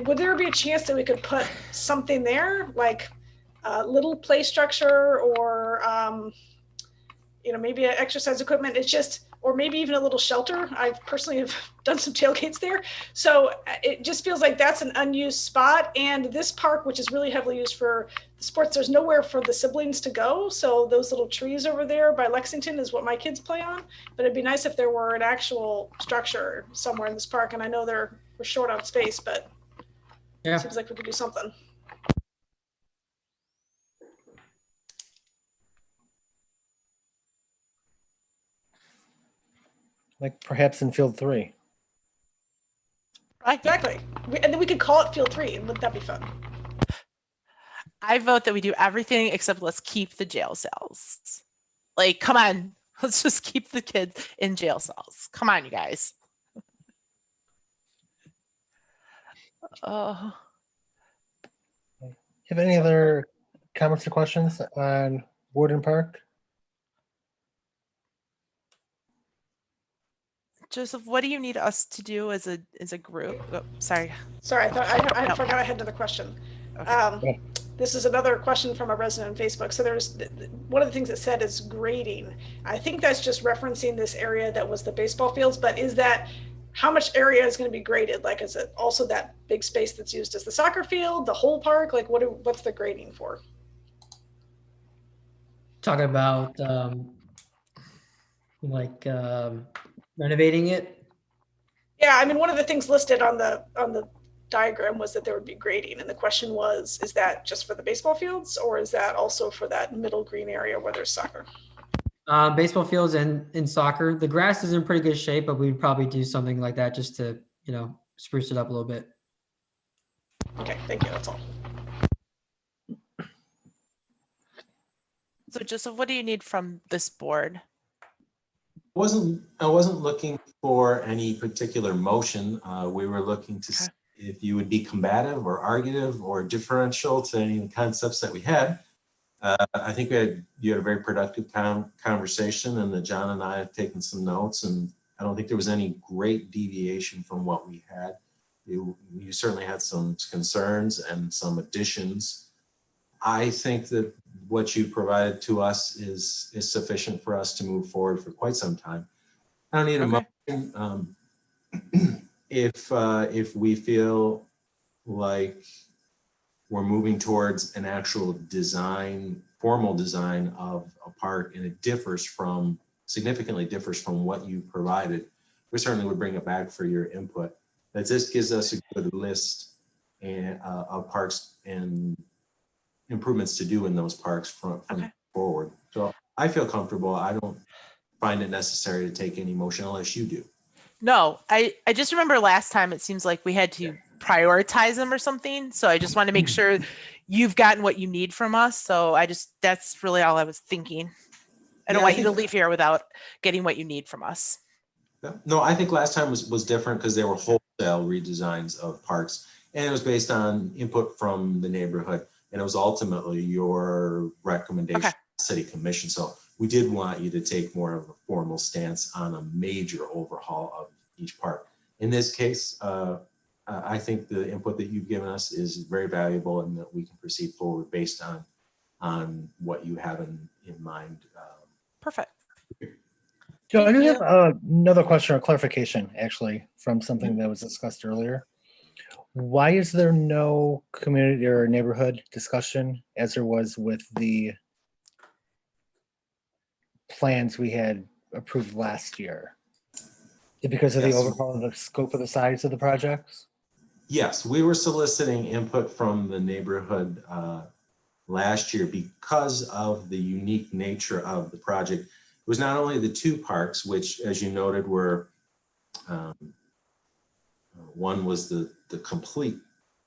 Would there be a chance that we could put something there, like a little play structure, or maybe exercise equipment? It's just, or maybe even a little shelter. I personally have done some tailgates there. So it just feels like that's an unused spot. And this park, which is really heavily used for the sports, there's nowhere for the siblings to go. So those little trees over there by Lexington is what my kids play on. But it'd be nice if there were an actual structure somewhere in this park. And I know we're short on space, but yeah. it seems like we could do something. Like perhaps in field 3. Exactly. And then we could call it Field 3, and wouldn't that be fun? I vote that we do everything except let's keep the jail cells. Like, come on, let's just keep the kids in jail cells. Come on, you guys. Oh, Have any other comments or questions on Warden Park? Joseph, what do you need us to do as a group? Oh, sorry. Sorry, I forgot I had another question. Okay. This is another question from a resident on Facebook. So there's one of the things that said is grading. I think that's just referencing this area that was the baseball fields, but is that how much area is going to be graded? Like, is it also that big space that's used as the soccer field, the whole park? Like, what's the grading for? Talking about renovating it. Yeah, I mean, one of the things listed on the diagram was that there would be grading, and the question was, is that just for the baseball fields, or is that also for that middle green area where there's soccer? Baseball fields and in soccer. The grass is in pretty good shape, but we'd probably do something like that just to, spruce it up a little bit. Okay, thank you. That's all. So, Joseph, what do you need from this board? I wasn't looking for any particular motion. We were looking to see if you would be combative or argutive or differential to any of the concepts that we had. I think you had a very productive conversation, and that John and I have taken some notes, and I don't think there was any great deviation from what we had. You certainly had some concerns and some additions. I think that what you provided to us is sufficient for us to move forward for quite some time. I don't need a motion. If we feel like we're moving towards an actual formal design of a park, and it significantly differs from what you provided, we certainly would bring it back for your input. That just gives us a good list of parks and improvements to do in those parks from forward. So I feel comfortable. I don't find it necessary to take any motion unless you do. No, I just remember last time it seems like we had to prioritize them or something. So I just want to make sure you've gotten what you need from us. So that's really all I was thinking. I don't want you to leave here without getting what you need from us. No, I think last time was different because there were wholesale redesigns of parks, and it was based on input from the neighborhood, and it was ultimately your recommendation to the city commission. So we did want you to take more of a formal stance on a major overhaul of each park. In this case, I think the input that you've given us is very valuable, and that we can proceed forward based on what you have in mind. Perfect. Joe, I do have another question or clarification, actually, from something that was discussed earlier. Why is there no community or neighborhood discussion as there was with the plans we had approved last year? Because of the Yes. overhaul of the scope of the size of the projects? Yes, we were soliciting input from the neighborhood last year because of the unique nature of the project. It was not only the two parks, which, as you noted, were one was the complete,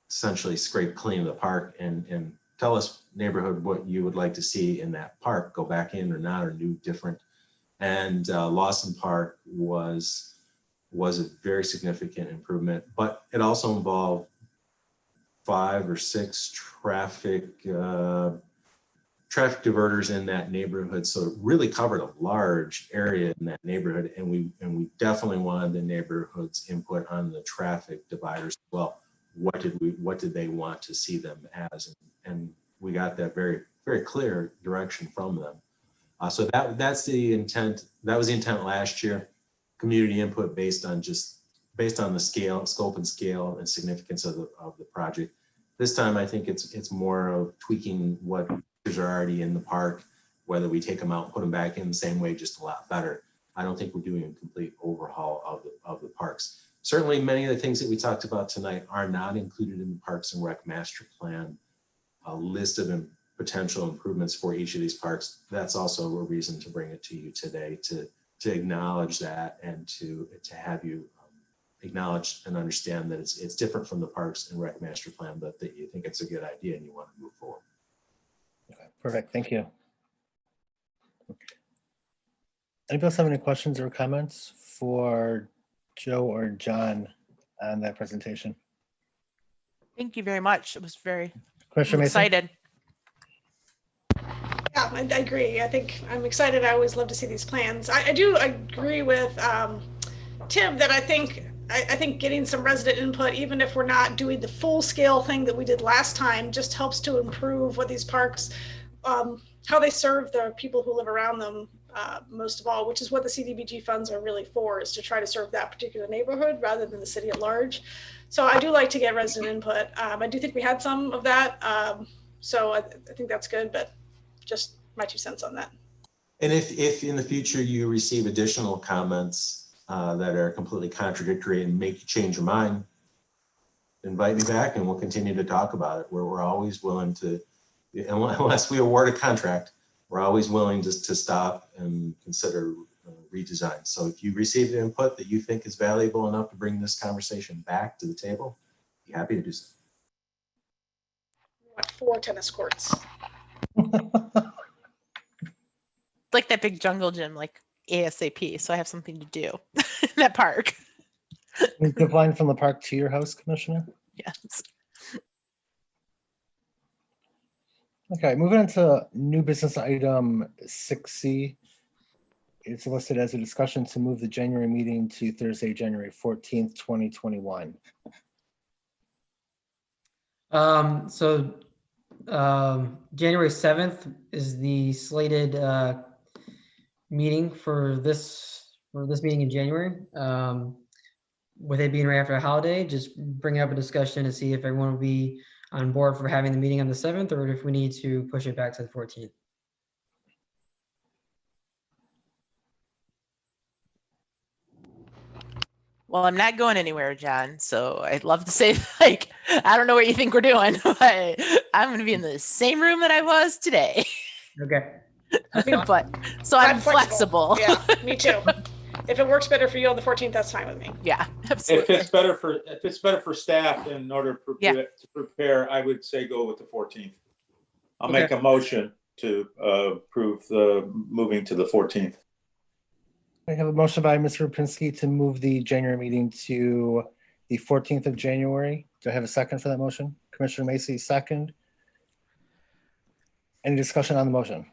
essentially scrape clean of the park, and tell us, neighborhood, what you would like to see in that park, go back in or not, or do different. And Lawson Park was a very significant improvement, but it also involved 5 or 6 traffic diverters in that neighborhood. So it really covered a large area in that neighborhood. And we definitely wanted the neighborhood's input on the traffic dividers as well. What did they want to see them as? And we got that very, very clear direction from them. So that's the intent. That was the intent last year. Community input based on the scope and scale and significance of the project. This time, I think it's more of tweaking what features are already in the park, whether we take them out and put them back in the same way, just a lot better. I don't think we're doing a complete overhaul of the parks. Certainly, many of the things that we talked about tonight are not included in the Parks and Rec Master Plan list of potential improvements for each of these parks. That's also a reason to bring it to you today, to acknowledge that and to have you acknowledge and understand that it's different from the Parks and Rec Master Plan, but that you think it's a good idea and you want to move forward. Okay, perfect, thank you. Anybody else have any questions or comments for Joe or John on that presentation? Thank you very much. It was very Commissioner Mason? excited. Yeah, I agree. I think I'm excited. I always love to see these plans. I do agree with Tim that I think getting some resident input, even if we're not doing the full scale thing that we did last time, just helps to improve what these parks, how they serve the people who live around them, most of all, which is what the CDBG funds are really for, is to try to serve that particular neighborhood rather than the city at large. So I do like to get resident input. I do think we had some of that. So I think that's good, but just my 2 cents on that. And if in the future you receive additional comments that are completely contradictory and make you change your mind, invite me back and we'll continue to talk about it. We're always willing to, unless we award a contract, we're always willing to stop and consider redesign. So if you receive input that you think is valuable enough to bring this conversation back to the table, be happy to do so. 4 tennis courts. Like that big jungle gym, like ASAP. So I have something to do in that park. You zip line from the park to your house, Commissioner? Yes. Okay, moving on to new business item 6C. It's listed as a discussion to move the January meeting to Thursday, January 14th, 2021. January 7th is the slated meeting for this meeting in January. With it being right after a holiday, just bring up a discussion to see if everyone will be on board for having the meeting on the 7th, or if we need to push it back to the 14th. Well, I'm not going anywhere, John. So I'd love to say, like, I don't know what you think we're doing, but I'm going to be in the same room that I was today. Okay. But so I'm flexible. Yeah, me too. If it works better for you on the 14th, that's fine with me. Yeah, absolutely. If it's better for staff in order to prepare, I would say go with the 14th. I'll make a motion to approve the moving to the 14th. I have a motion by Mr. Rapinski to move the January meeting to the 14th of January. Do I have a second for that motion? Commissioner Macy, second. Any discussion on the motion?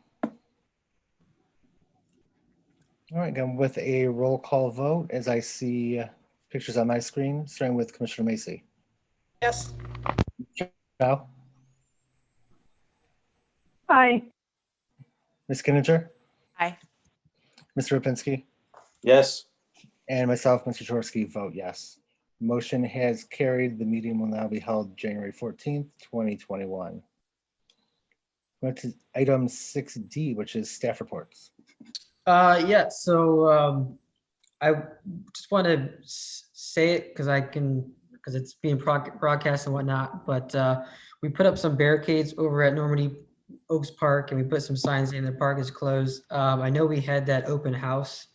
All right, going with a roll call vote as I see pictures on my screen, starting with Commissioner Macy. Yes. Chow? Aye. Ms. Kinninger? Aye. Mr. Rapinski? Yes. And myself, Mr. Chorsky, vote yes. Motion has carried. The meeting will now be held January 14th, 2021. Going to item 6D, which is staff reports. Yeah, so I just want to say it because it's being broadcast and whatnot, but we put up some barricades over at Normandy Oaks Park, and we put some signs saying the park is closed. I know we had that open house,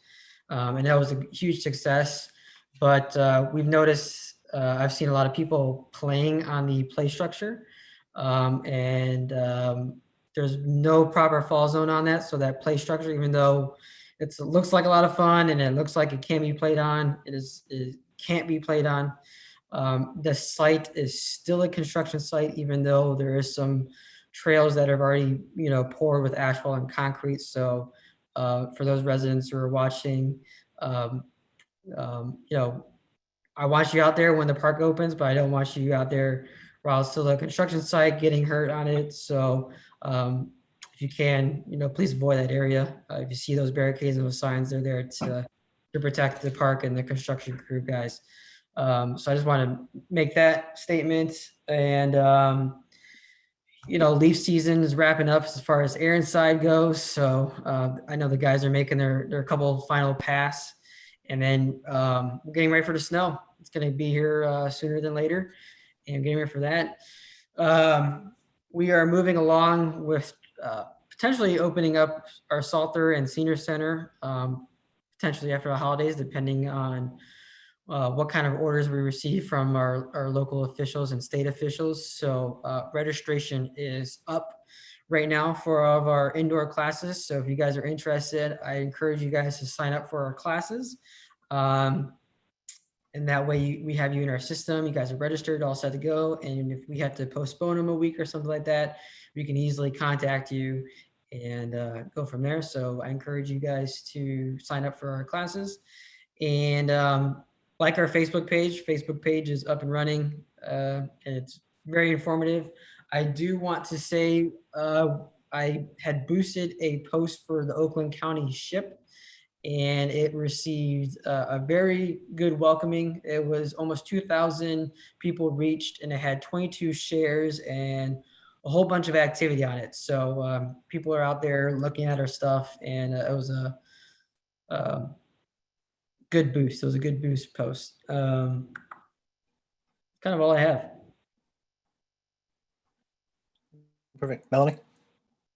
and that was a huge success, but we've noticed, I've seen a lot of people playing on the play structure, and there's no proper fall zone on that. So that play structure, even though it looks like a lot of fun and it looks like it can be played on, it can't be played on. The site is still a construction site, even though there is some trails that have already, poured with asphalt and concrete. So for those residents who are watching, um, I want you out there when the park opens, but I don't want you out there while it's still a construction site getting hurt on it. So if you can, please avoid that area. If you see those barricades and those signs, they're there to protect the park and the construction crew guys. So I just want to make that statement. And leaf season is wrapping up as far as Aaron's side goes. So I know the guys are making their couple final pass, and then we're getting ready for the snow. It's going to be here sooner than later, and getting ready for that. We are moving along with potentially opening up our Salter and Senior Center potentially after the holidays, depending on what kind of orders we receive from our local officials and state officials. So registration is up right now for all of our indoor classes. So if you guys are interested, I encourage you guys to sign up for our classes. And that way we have you in our system. You guys are registered, all set to go. And if we have to postpone them a week or something like that, we can easily contact you and go from there. So I encourage you guys to sign up for our classes. And like our Facebook page is up and running, and it's very informative. I do want to say I had boosted a post for the Oakland County SHIP, and it received a very good welcoming. It was almost 2,000 people reached, and it had 22 shares and a whole bunch of activity on it. So people are out there looking at our stuff, and it was a good boost. It was a good boost post. Kind of all I have. Perfect. Melanie?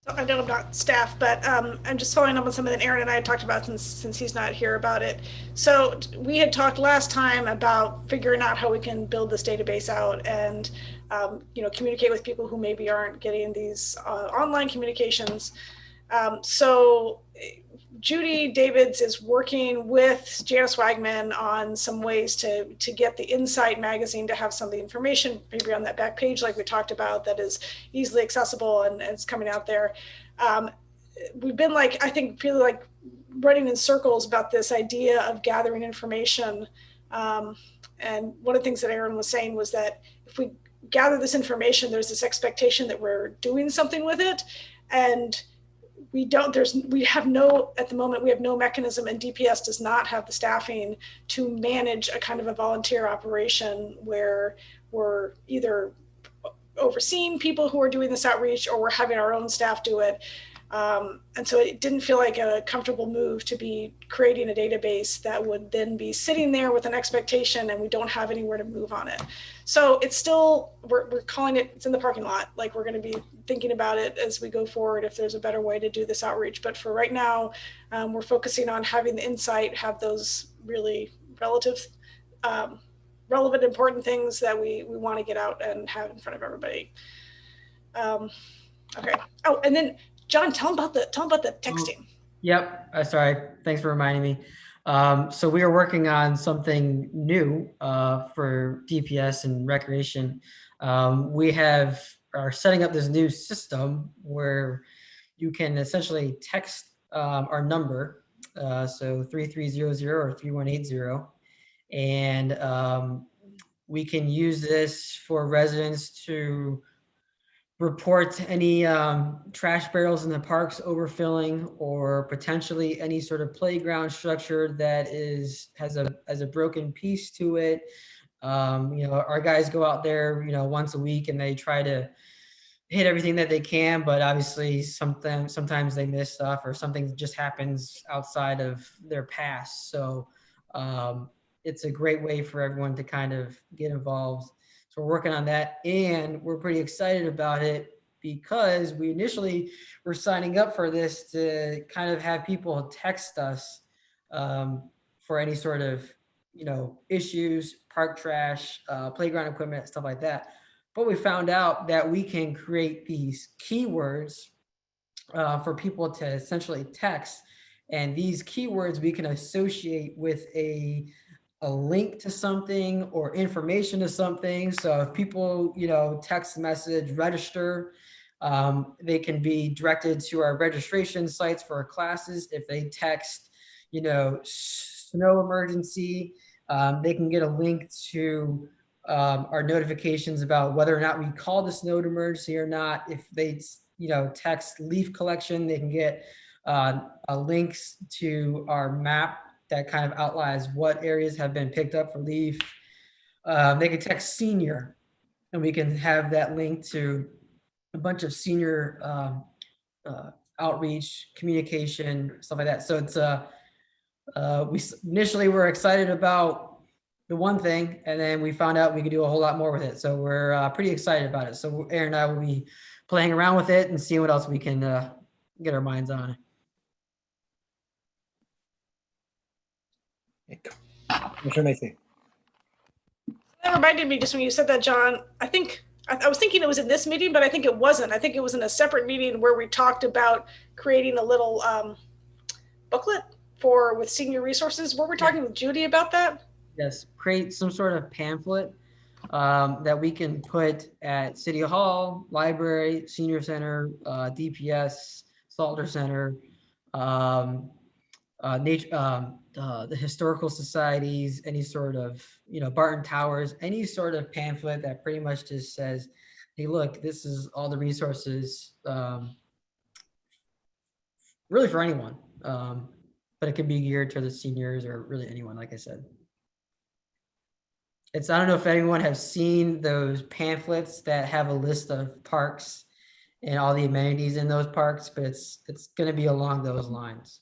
So I know I'm not staff, but I'm just following up on something that Aaron and I had talked about since he's not here about it. So we had talked last time about figuring out how we can build this database out and communicate with people who maybe aren't getting these online communications. So Judy Davids is working with Janice Wagman on some ways to get the Insight magazine to have some of the information maybe on that back page like we talked about that is easily accessible and it's coming out there. We've been feeling like running in circles about this idea of gathering information. And one of the things that Aaron was saying was that if we gather this information, there's this expectation that we're doing something with it. And at the moment, we have no mechanism, and DPS does not have the staffing to manage a kind of a volunteer operation where we're either overseeing people who are doing this outreach or we're having our own staff do it. And so it didn't feel like a comfortable move to be creating a database that would then be sitting there with an expectation and we don't have anywhere to move on it. So it's still, we're calling it, it's in the parking lot. Like we're going to be thinking about it as we go forward if there's a better way to do this outreach. But for right now, we're focusing on having the Insight have those really relevant, important things that we want to get out and have in front of everybody. Okay. Oh, and then John, tell them about the texting. Yep. Sorry. Thanks for reminding me. So we are working on something new for DPS and recreation. We are setting up this new system where you can essentially text our number, so 3300 or 3180, and we can use this for residents to report any trash barrels in the parks overfilling, or potentially any sort of playground structure that has a broken piece to it. Our guys go out there, once a week, and they try to hit everything that they can, but obviously sometimes they miss stuff or something just happens outside of their pass. So It's a great way for everyone to kind of get involved. So we're working on that, and we're pretty excited about it because we initially were signing up for this to kind of have people text us for any sort of, issues, park trash, playground equipment, stuff like that. But we found out that we can create these keywords for people to essentially text. And these keywords we can associate with a link to something or information to something. So if people, text message, register, they can be directed to our registration sites for our classes. If they text, snow emergency, they can get a link to our notifications about whether or not we called a snow emergency or not. If they, text leaf collection, they can get links to our map that kind of outlines what areas have been picked up for leaf. They can text senior, and we can have that link to a bunch of senior outreach, communication, stuff like that. So it's we initially were excited about the one thing, and then we found out we could do a whole lot more with it. So we're pretty excited about it. So Aaron and I will be playing around with it and seeing what else we can get our minds on. Commissioner Macy. That reminded me, just when you said that, John, I was thinking it was in this meeting, but I think it wasn't. I think it was in a separate meeting where we talked about creating a little booklet with senior resources. Were we talking with Judy about that? Yes, create some sort of pamphlet that we can put at City Hall, library, senior center, DPS, Salter Center, the historical societies, any sort of, Barton Towers, any sort of pamphlet that pretty much just says, hey, look, this is all the resources, really for anyone. But it can be geared to the seniors or really anyone, like I said. I don't know if anyone has seen those pamphlets that have a list of parks and all the amenities in those parks, but it's going to be along those lines.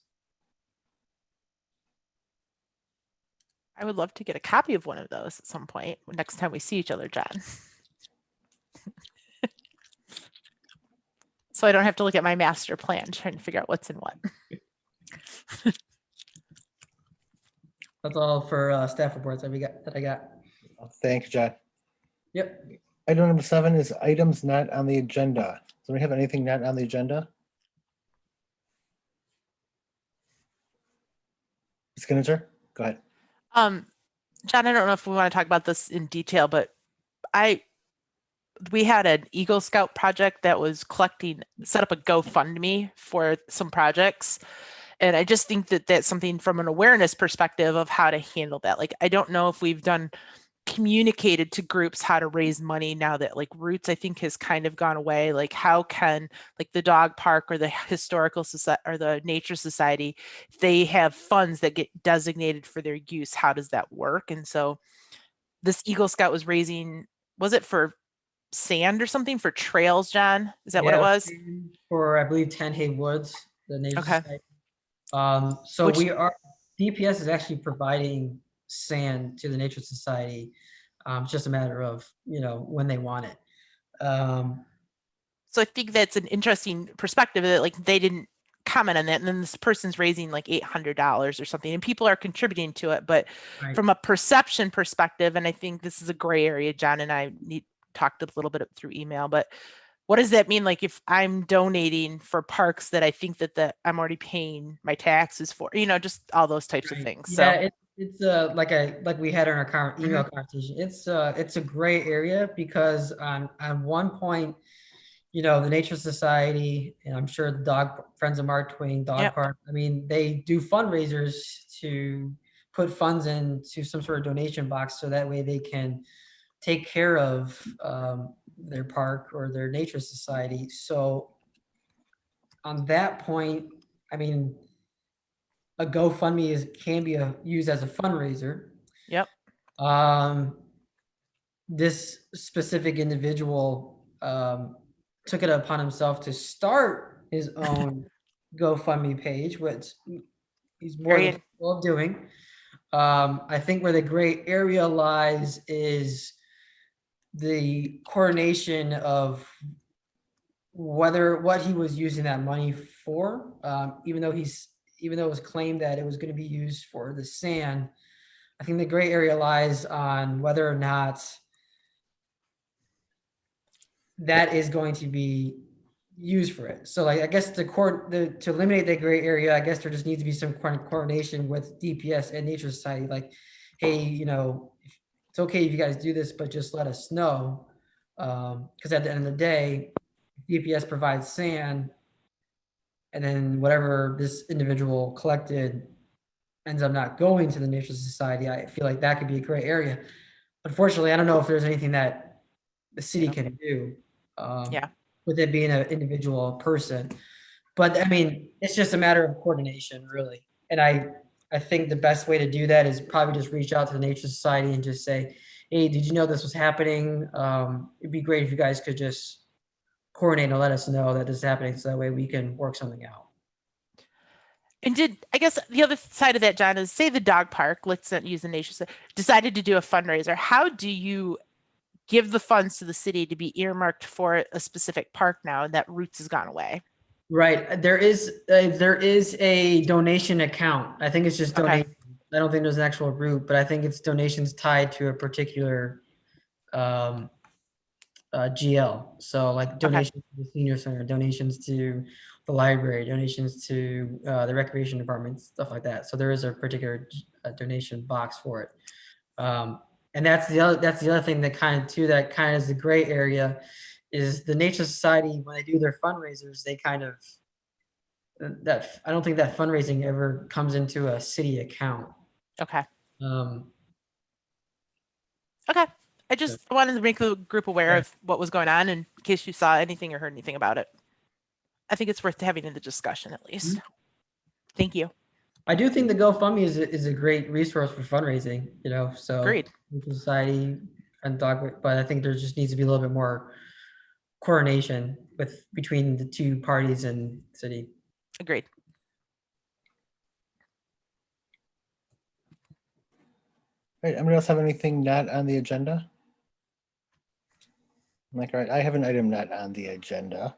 I would love to get a copy of one of those at some point next time we see each other, John. So I don't have to look at my master plan trying to figure out what's in what. That's all for staff reports that I got. Thank you, John. Yep. Item number 7 is items not on the agenda. Do we have anything not on the agenda? Ms. Kinninger, go ahead. John, I don't know if we want to talk about this in detail, but we had an Eagle Scout project that was set up a GoFundMe for some projects. And I just think that that's something from an awareness perspective of how to handle that. Like, I don't know if we've communicated to groups how to raise money now that Roots, I think, has kind of gone away. Like, how can the dog park or the historical society or the nature society, if they have funds that get designated for their use, how does that work? And so this Eagle Scout was raising, was it for sand or something for trails, John? Is that what it was? For, I believe, 10 Hay Woods, the nature society. So DPS is actually providing sand to the Nature Society. It's just a matter of, when they want it. So I think that's an interesting perspective that they didn't comment on that. And then this person's raising $800 or something and people are contributing to it. But from a perception perspective, and I think this is a gray area, John and I talked a little bit through email, but what does that mean? If I'm donating for parks that I think that I'm already paying my taxes for, just all those types of things. Yeah, it's like we had in our current email conversation. It's a gray area because on one point, the Nature Society, and I'm sure the Dog Friends of Mark Twain Dog Park, I mean, they do fundraisers to put funds into some sort of donation box so that way they can take care of their park or their nature society. So on that point, I mean, a GoFundMe can be used as a fundraiser. Yep. This specific individual took it upon himself to start his own GoFundMe page, which he's more than capable of doing. I think where the gray area lies is the coordination of what he was using that money for. Even though it was claimed that it was going to be used for the sand, I think the gray area lies on whether or not that is going to be used for it. So like, I guess to eliminate that gray area, I guess there just needs to be some coordination with DPS and Nature Society. Like, hey, it's okay if you guys do this, but just let us know. Because at the end of the day, DPS provides sand, and then whatever this individual collected ends up not going to the Nature Society. I feel like that could be a gray area. Unfortunately, I don't know if there's anything that the city can do. Yeah. With it being an individual person. But I mean, it's just a matter of coordination, really. And I think the best way to do that is probably just reach out to the Nature Society and just say, hey, did you know this was happening? It'd be great if you guys could just coordinate and let us know that this is happening, so that way we can work something out. And I guess the other side of that, John, is say the dog park, let's not use the nation, decided to do a fundraiser. How do you give the funds to the city to be earmarked for a specific park now that Roots has gone away? Right. There is a donation account. I think it's just donation. I don't think there's an actual route, but I think it's donations tied to a particular GL. So like donations to the senior center, donations to the library, donations to the recreation department, stuff like that. So there is a particular donation box for it. And that's the other thing that kind of is the gray area, is the Nature Society, when they do their fundraisers, they kind of I don't think that fundraising ever comes into a city account. Okay. Um, Okay. I just wanted to make the group aware of what was going on in case you saw anything or heard anything about it. I think it's worth having in the discussion at least. Thank you. I do think the GoFundMe is a great resource for fundraising, so Agreed. Society and dog, but I think there just needs to be a little bit more coordination between the two parties and city. Agreed. All right, anybody else have anything not on the agenda? Like, all right, I have an item not on the agenda.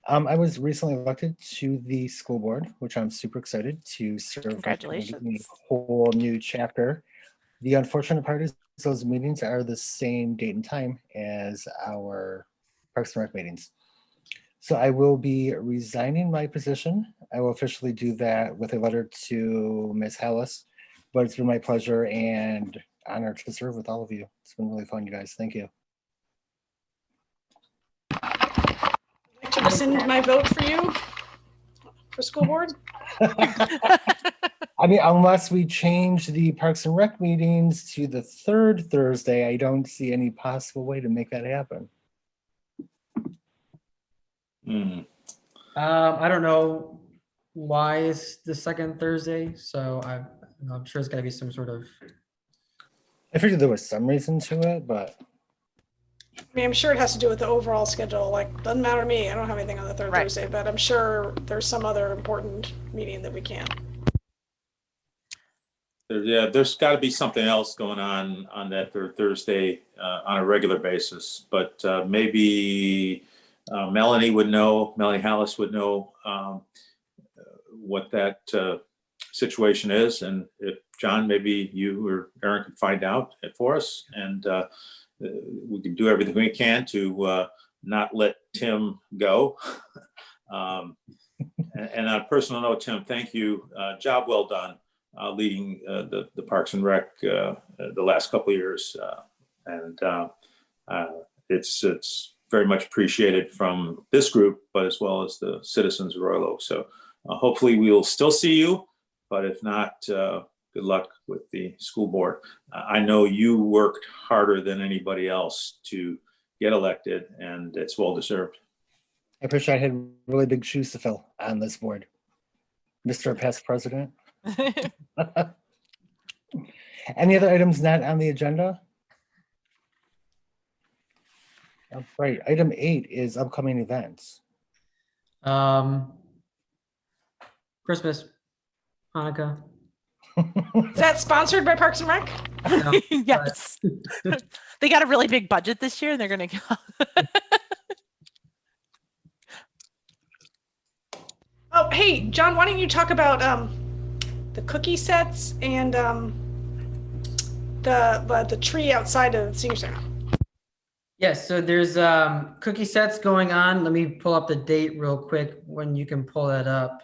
I was recently elected to the school board, which I'm super excited to serve. Congratulations. A whole new chapter. The unfortunate part is those meetings are the same date and time as our Parks and Rec meetings. So I will be resigning my position. I will officially do that with a letter to Ms. Hallis, but it's been my pleasure and honor to serve with all of you. It's been really fun, you guys. Thank you. I'd like to rescind my vote for you for school board. I mean, unless we change the Parks and Rec meetings to the third Thursday, I don't see any possible way to make that happen. I don't know why it's the second Thursday, so I'm sure it's got to be some sort of. I figured there was some reason to it, but. I mean, I'm sure it has to do with the overall schedule. Like, doesn't matter to me. I don't have anything on the third Thursday, but I'm sure there's some other important meeting that we can't. There's got to be something else going on that third Thursday on a regular basis. But maybe Melanie Hallis would know what that situation is. And if John, maybe you or Aaron could find out for us, and we can do everything we can to not let Tim go. And on a personal note, Tim, thank you. Job well done. Leading the Parks and Rec the last couple of years, and it's very much appreciated from this group, but as well as the citizens of Royal Oak. So hopefully we'll still see you, but if not, good luck with the school board. I know you worked harder than anybody else to get elected, and it's well deserved. I appreciate I had really big shoes to fill on this board, Mr. Past President. Any other items not on the agenda? All right, item 8 is upcoming events. Christmas, Hanukkah. Is that sponsored by Parks and Rec? No, Yes. They got a really big budget this year and they're going to go. Oh, hey, John, why don't you talk about the cookie sets and the tree outside of the senior center? Yes, so there's cookie sets going on. Let me pull up the date real quick when you can pull that up.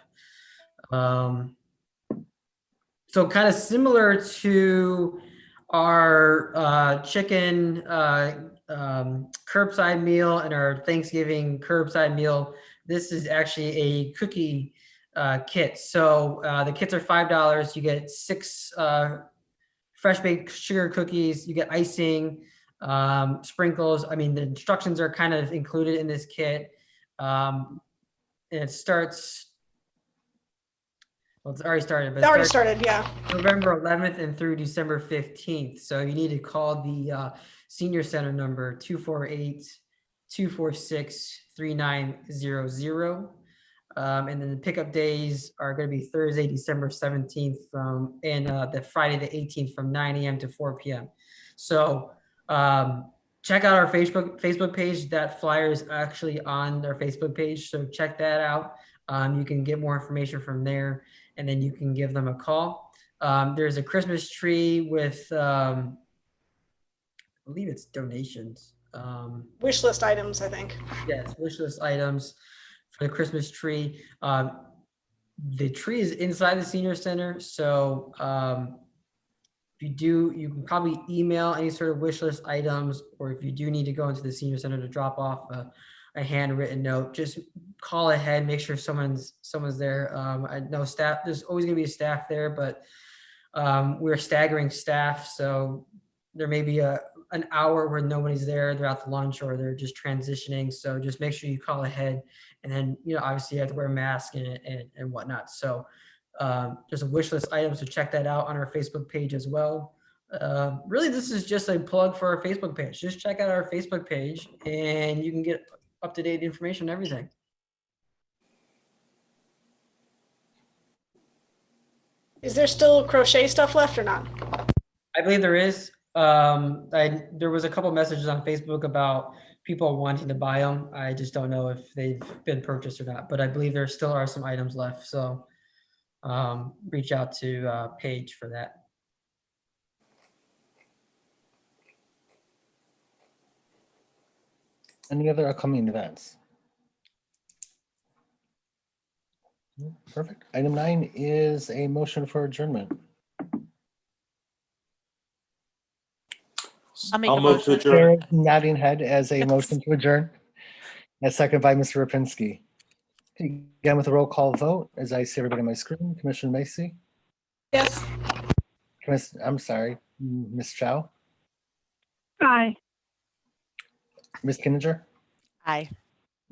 So kind of similar to our chicken curbside meal and our Thanksgiving curbside meal, this is actually a cookie kit. So the kits are $5. You get 6 fresh baked sugar cookies. You get icing, sprinkles. I mean, the instructions are kind of included in this kit. And it starts. Well, it's already started. But It already started, yeah. November 11th and through December 15th. So you need to call the senior center number 248-246-3900. And then the pickup days are going to be Thursday, December 17th and the Friday the 18th from 9 a.m. to 4 p.m. So check out our Facebook page. That flyer is actually on our Facebook page. So check that out. You can get more information from there, and then you can give them a call. There's a Christmas tree with, I believe it's donations. Wish list items, I think. Yes, wish list items for the Christmas tree. The tree is inside the senior center, so if you do, you can probably email any sort of wish list items, or if you do need to go into the senior center to drop off a handwritten note, just call ahead, make sure someone's there. I know staff, there's always gonna be a staff there, but we're staggering staff, so there may be an hour where nobody's there throughout the lunch, or they're just transitioning. So just make sure you call ahead, and then, you know, obviously you have to wear a mask and whatnot. So there's a wish list item, so check that out on our Facebook page as well. Really, this is just a plug for our Facebook page. Just check out our Facebook page and you can get up-to-date information on everything. Is there still crochet stuff left or not? I believe there is. There was a couple messages on Facebook about people wanting to buy them. I just don't know if they've been purchased or not, but I believe there still are some items left. So reach out to Paige for that. Any other upcoming events? Perfect. Item 9 is a motion for adjournment. I'll make I'll a move to motion. adjourn. Chair nodding head as a motion to adjourn. And second by Mr. Rapinski. Again with a roll call vote, as I see everybody on my screen. Commissioner Macy? Yes. I'm sorry, Ms. Chow? Aye. Ms. Kinninger? Aye.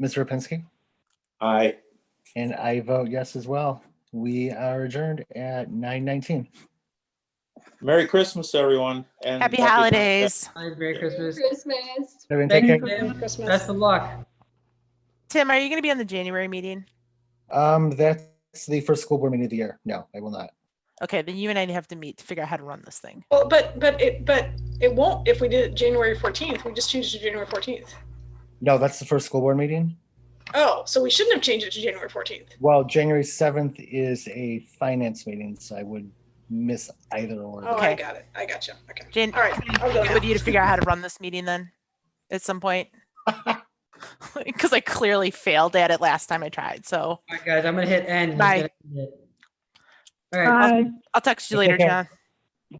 Mr. Rapinski? Aye. And I vote yes as well. We are adjourned at 9:19. Merry Christmas, everyone. And Happy holidays. Merry Christmas. Christmas. Everyone Thank take you, care. Tim. Christmas. Best of luck. Tim, are you going to be on the January meeting? That's the first school board meeting of the year. No, I will not. Okay, then you and I have to meet to figure out how to run this thing. Well, but it won't if we did it January 14th. We just changed it to January 14th. No, that's the first school board meeting. Oh, so we shouldn't have changed it to January 14th. Well, January 7th is a finance meeting, so I would miss either or. Oh, Okay. I got it. I got you. Okay. Jan, All right. I'll go get now. with you to figure out how to run this meeting then at some point. Because I clearly failed at it last time I tried. So All right, guys, I'm going to hit end. Bye. All right. Bye. I'll text you later, Okay. John.